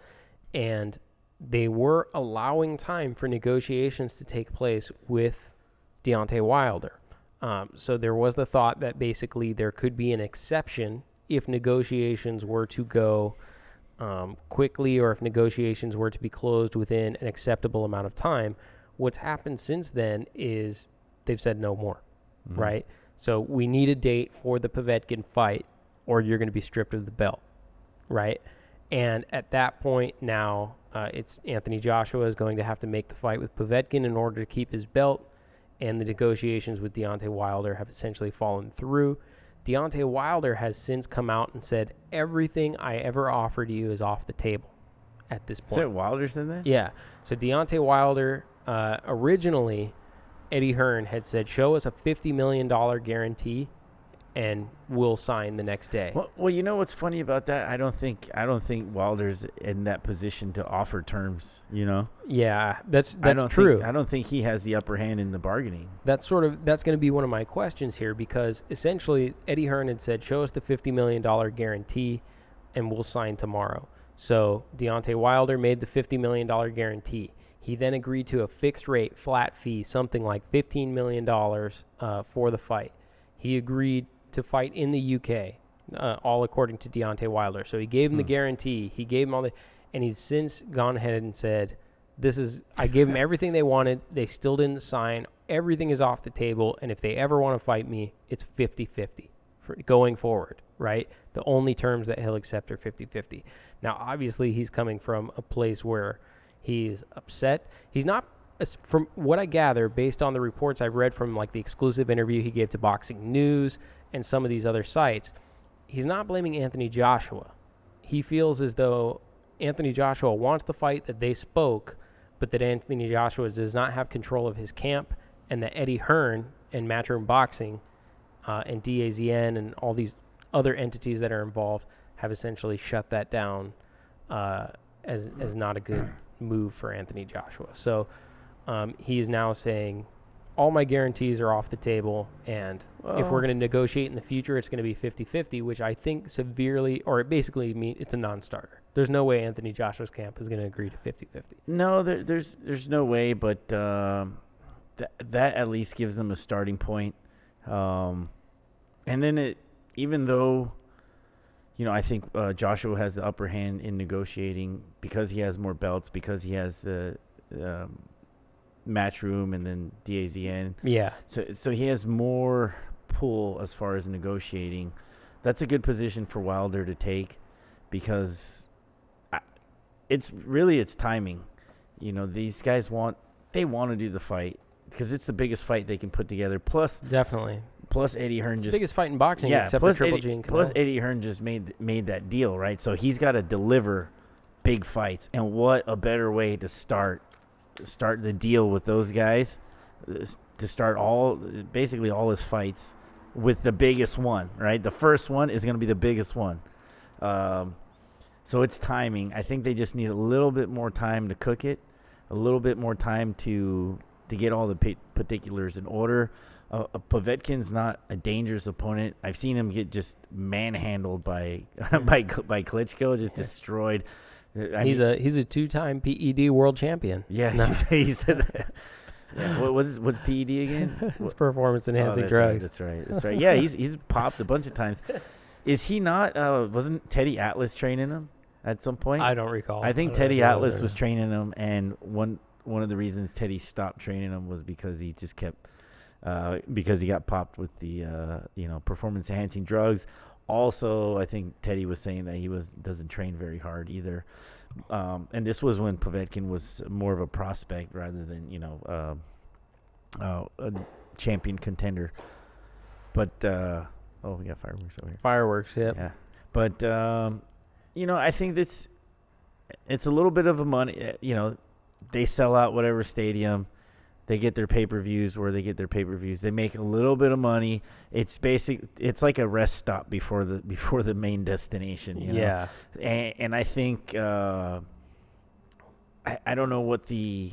and they were allowing time for negotiations to take place with Deontay Wilder. So there was the thought that basically there could be an exception if negotiations were to go quickly, or if negotiations were to be closed within an acceptable amount of time. What's happened since then is they've said no more, right? So we need a date for the Povetkin fight, or you're going to be stripped of the belt, right? And at that point now, It's Anthony Joshua is going to have to make the fight with Povetkin in order to keep his belt, and the negotiations with Deontay Wilder have essentially fallen through. Deontay Wilder has since come out and said, everything I ever offered you is off the table at this point. Is that Wilder said that? Yeah. So Deontay Wilder, originally, Eddie Hearn had said, show us a $50 million guarantee and we'll sign the next day. Well, you know what's funny about that? I don't think Wilder's in that position to offer terms, you know? Yeah, that's true. I don't think he has the upper hand in the bargaining. That's going to be one of my questions here, because essentially Eddie Hearn had said, show us the $50 million guarantee and we'll sign tomorrow. So Deontay Wilder made the $50 million guarantee. He then agreed to a fixed rate, flat fee, something like $15 million for the fight. He agreed to fight in the UK, all according to Deontay Wilder. So he gave him the guarantee. He gave him and he's since gone ahead and said, I gave them everything they wanted. They still didn't sign. Everything is off the table. And if they ever want to fight me, it's 50-50 for going forward, right? The only terms that he'll accept are 50-50. Now, obviously, he's coming from a place where he's upset. He's not, from what I gather, based on the reports I've read from like the exclusive interview he gave to Boxing News and some of these other sites, he's not blaming Anthony Joshua. He feels as though Anthony Joshua wants the fight, that they spoke, but that Anthony Joshua does not have control of his camp, and that Eddie Hearn and Matchroom Boxing and DAZN and all these other entities that are involved have essentially shut that down as not a good move for Anthony Joshua. So he is now saying, all my guarantees are off the table, and if we're going to negotiate in the future, it's going to be 50-50, which I think severely, or it basically means it's a non-starter. There's no way Anthony Joshua's camp is going to agree to 50-50. No, there's no way, but that at least gives them a starting point. And then even though, you know, I think Joshua has the upper hand in negotiating because he has more belts, because he has the Matchroom and then DAZN. Yeah. So he has more pull as far as negotiating. That's a good position for Wilder to take, because it's timing. You know, these guys want to do the fight because it's the biggest fight they can put together. Plus Eddie Hearn it's the biggest fight in boxing, except for Triple G and Canelo. Plus Eddie Hearn just made that deal, right? So he's got to deliver big fights, and what a better way to start the deal with those guys, to start basically all his fights with the biggest one, right? The first one is going to be the biggest one. So it's timing. I think they just need a little bit more time to cook it, a little bit more time to get all the particulars in order. Povetkin's not a dangerous opponent. I've seen him get just manhandled by Klitschko, just destroyed. He's a two-time PED world champion. Yeah, he said that. Yeah, what's PED again? Performance enhancing drugs. That's right. Yeah, he's popped a bunch of times. Is he not? Wasn't Teddy Atlas training him at some point? I don't recall. I think Teddy Atlas was training him, and one of the reasons Teddy stopped training him was because he just kept because he got popped with the performance enhancing drugs. Also, I think Teddy was saying that he doesn't train very hard either. And this was when Povetkin was more of a prospect rather than, a champion contender. But, we got fireworks over here. Fireworks, yep. Yeah. But, I think it's a little bit of a money, they sell out whatever stadium. They get their pay-per-views where they get their pay-per-views. They make a little bit of money. It's like a rest stop before the main destination. Yeah. And I think I don't know what the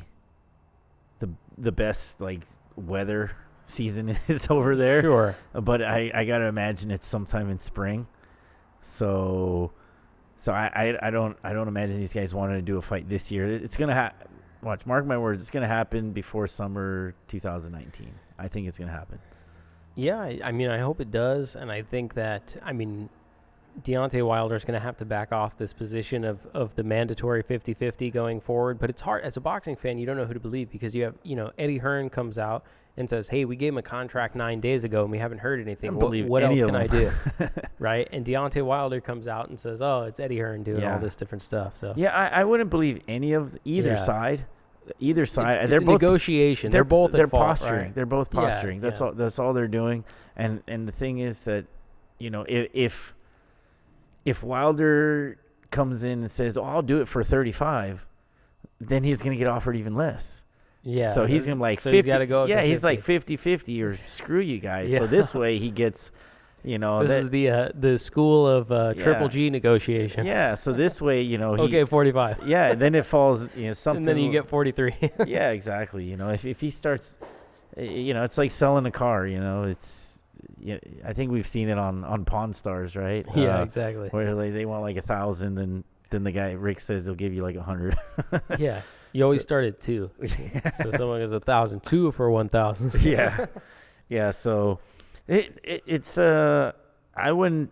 best like weather season is over there. Sure. But I gotta imagine it's sometime in spring. So I don't imagine these guys wanted to do a fight this year. It's gonna mark my words, it's going to happen before summer 2019. I think it's going to happen. Yeah, I hope it does. And I think that, Deontay Wilder is going to have to back off this position of the mandatory 50-50 going forward. But it's hard. As a boxing fan, you don't know who to believe because you have, Eddie Hearn comes out and says, hey, we gave him a contract 9 days ago and we haven't heard anything. believe What any else of can I them. do? Right? And Deontay Wilder comes out and says, oh, it's Eddie Hearn doing all this different stuff. So yeah, I wouldn't believe any of either side. Either side. It's they're a both negotiation. They're both they're at fault, posturing. right? They're both posturing. Yeah, That's all they're doing. And the thing is that, if Wilder comes in and says, "Oh, I'll do it for 35," then he's going to get offered even less. Yeah. So he's going to like 50. He's gotta go yeah, to he's 50. like 50-50 or screw you guys. Yeah. So this way he gets, this is the school of Triple G negotiation. Yeah, so this way, Okay, 45. Yeah, and then it falls, something. And then you get 43. Yeah, exactly. If he starts, it's like selling a car. It's, I think we've seen it on Pawn Stars, right? Yeah, exactly. Where they want like 1,000, then the guy Rick says he'll give you like 100. Yeah, you always start at 2. So someone gets 1,000, 2 for 1,000. Yeah. So it's I wouldn't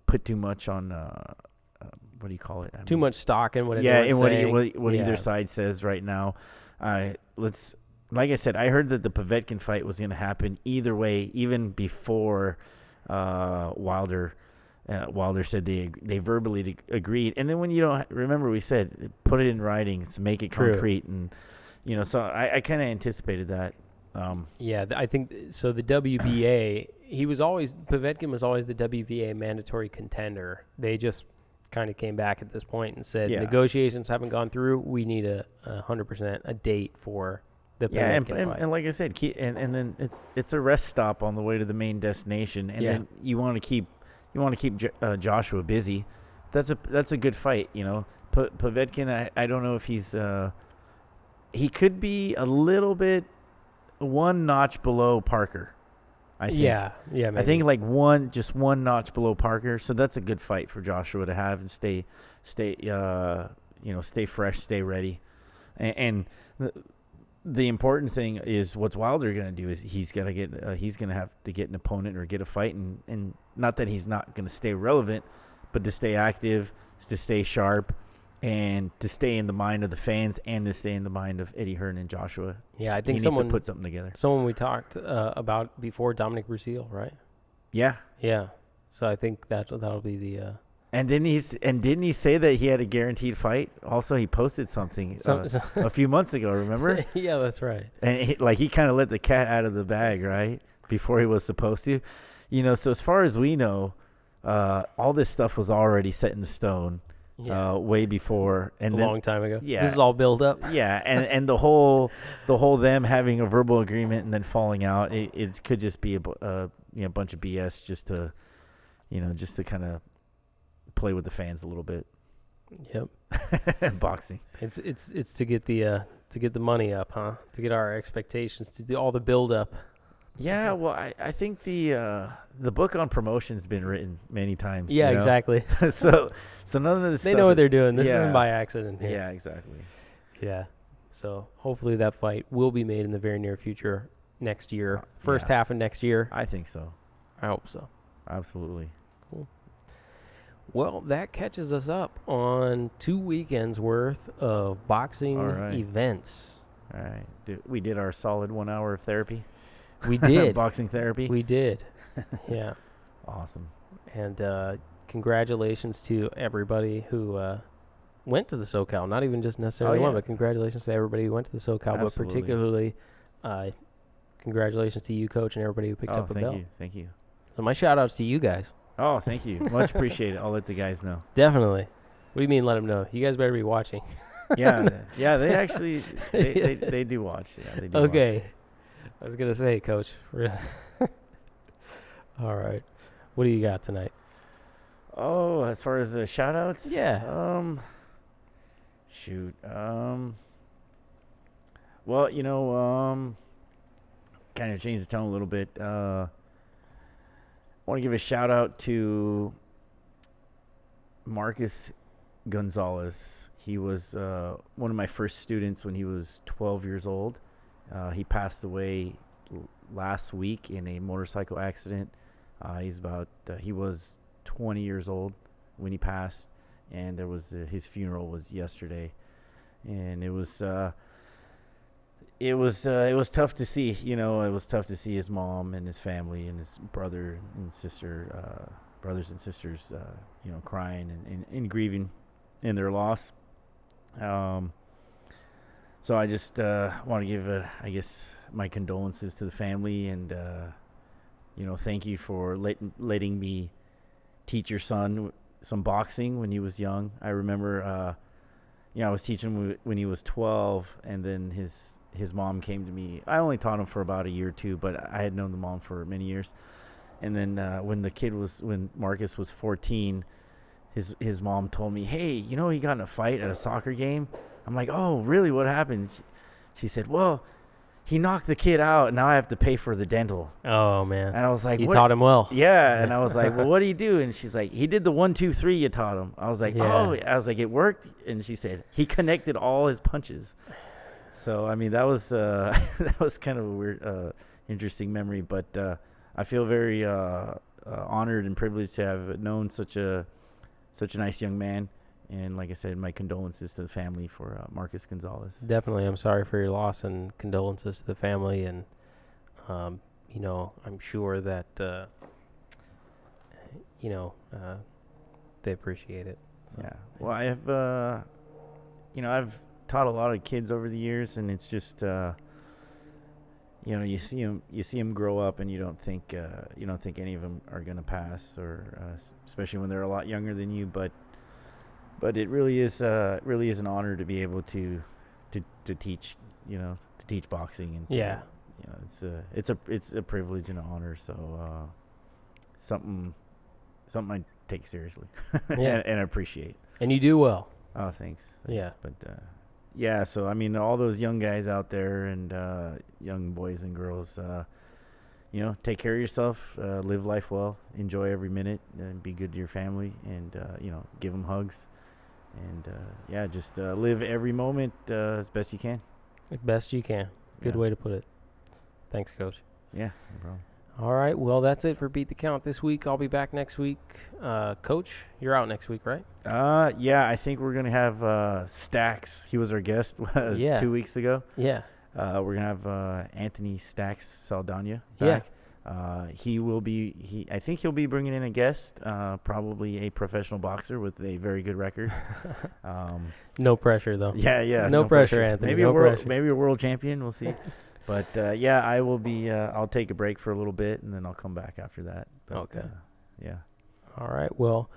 put too much on what do you call it? Too much stock in what what either side says right now. Like I said, I heard that the Povetkin fight was going to happen either way, even before Wilder. Wilder said they verbally agreed, and then when you don't remember, we said put it in writing, make it concrete, and so I kind of anticipated that. I think so. The WBA, Povetkin was always the WBA mandatory contender. They just kind of came back at this point and said negotiations haven't gone through. We need 100% a date for the Povetkin fight. And like I said, and then it's a rest stop on the way to the main destination, and then you want to keep Joshua busy. That's a good fight, Povetkin, I don't know if he could be a little bit one notch below Parker. I think. Yeah, maybe. I think like one notch below Parker. So that's a good fight for Joshua to have and stay fresh, stay ready. And the important thing is what's Wilder going to do is he's going to have to get an opponent or get a fight, and not that he's not going to stay relevant, but to stay active, to stay sharp, and to stay in the mind of the fans and to stay in the mind of Eddie Hearn and Joshua. Yeah, I think he needs to put something together. Someone we talked about before, Dominic Breazeale, right? Yeah. Yeah. So I think that'll be the. And didn't he say that he had a guaranteed fight? Also, he posted something a few months ago. Remember? Yeah, that's right. And he kind of let the cat out of the bag, right? Before he was supposed to, So as far as we know, all this stuff was already set in stone. Yeah. Way before, and a long time ago. Yeah, this is all build up. Yeah, and the whole them having a verbal agreement and then falling out, it could just be a bunch of BS just to kind of play with the fans a little bit. Yep. Boxing. It's to get the money up, huh? To get our expectations, to do all the build up. Yeah, well, I think the book on promotion's been written many times. Yeah, exactly. so none of this. They know what they're doing. This isn't by accident. Yeah, exactly. Yeah. So hopefully that fight will be made in the very near future, next year, first half of next year. I think so. I hope so. Absolutely. Cool. Well, that catches us up on 2 weekends worth of boxing events. All right. We did our solid 1 hour of therapy. We did. Boxing therapy. We did. Yeah. Awesome. And congratulations to everybody who went to the SoCal. Not even just necessarily one, but congratulations to everybody who went to the SoCal. Absolutely. But particularly, congratulations to you, Coach, and everybody who picked up a belt. Thank you. So my shout-outs to you guys. Oh, thank you. Much appreciated. I'll let the guys know. Definitely. What do you mean let them know? You guys better be watching. Yeah. They actually they do watch. Yeah, they do okay. watch. I was going to say, Coach. All right. What do you got tonight? Oh, as far as the shout-outs? Yeah. Shoot. Well, kind of change the tone a little bit. I want to give a shout-out to Marcus Gonzalez. He was one of my first students when he was 12 years old. He passed away last week in a motorcycle accident. He was 20 years old when he passed, and there was his funeral was yesterday, and it was it was tough to see. It was tough to see his mom and his family and his brothers and sisters, crying and grieving in their loss. So I just want to give, I guess, my condolences to the family, and thank you for letting me teach your son some boxing when he was young. I remember. I was teaching him when he was 12, and then his mom came to me. I only taught him for about a year or two, but I had known the mom for many years. And then when Marcus was 14, his mom told me, "Hey, he got in a fight at a soccer game." I'm like, "Oh, really? What happened?" She said, "Well, he knocked the kid out, and now I have to pay for the dental." Oh, man. And I was like, You "What?" taught him well. Yeah, and I was like, "Well, what do you do?" And she's like, "He did the 1, 2, 3 you taught him." I was like, Yeah. "Oh," I was like, "It worked." And she said, "He connected all his punches." So I mean, that was that was kind of a weird, interesting memory. But I feel very honored and privileged to have known such a nice young man. And like I said, my condolences to the family for Marcus Gonzalez. Definitely. I'm sorry for your loss, and condolences to the family. And, I'm sure that, they appreciate it. So, Yeah. Well, I have, I've taught a lot of kids over the years, and it's just, you see them grow up, and you don't think any of them are gonna pass, or especially when they're a lot younger than you. But it really is an honor to be able to teach, to teach boxing, and yeah. it's a privilege and an honor. So something I take seriously Yeah. and appreciate. And you do well. Oh, thanks. Yeah. But yeah, so I mean, all those young guys out there, and young boys and girls, take care of yourself, live life well, enjoy every minute, and be good to your family, and give them hugs, and just live every moment as best you can. As best you can. Good way to put it. Thanks, Coach. Yeah, no problem. All right. Well, that's it for Beat the Count this week. I'll be back next week. Coach, you're out next week, right? Yeah, I think we're gonna have Stacks. He was our guest 2 weeks ago. Yeah. We're gonna have Anthony Stacks Saldana back. He will be. I think he'll be bringing in a guest, probably a professional boxer with a very good record. No pressure, though. Yeah. No pressure, Anthony. Maybe no pressure. Maybe a world champion. We'll see. But I will be. I'll take a break for a little bit, and then I'll come back after that. But, Okay. Yeah. All right. Well,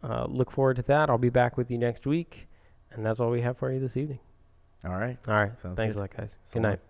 look forward to that. I'll be back with you next week, and that's all we have for you this evening. All right. All right. Sounds Thanks good. a lot, guys. So Good night.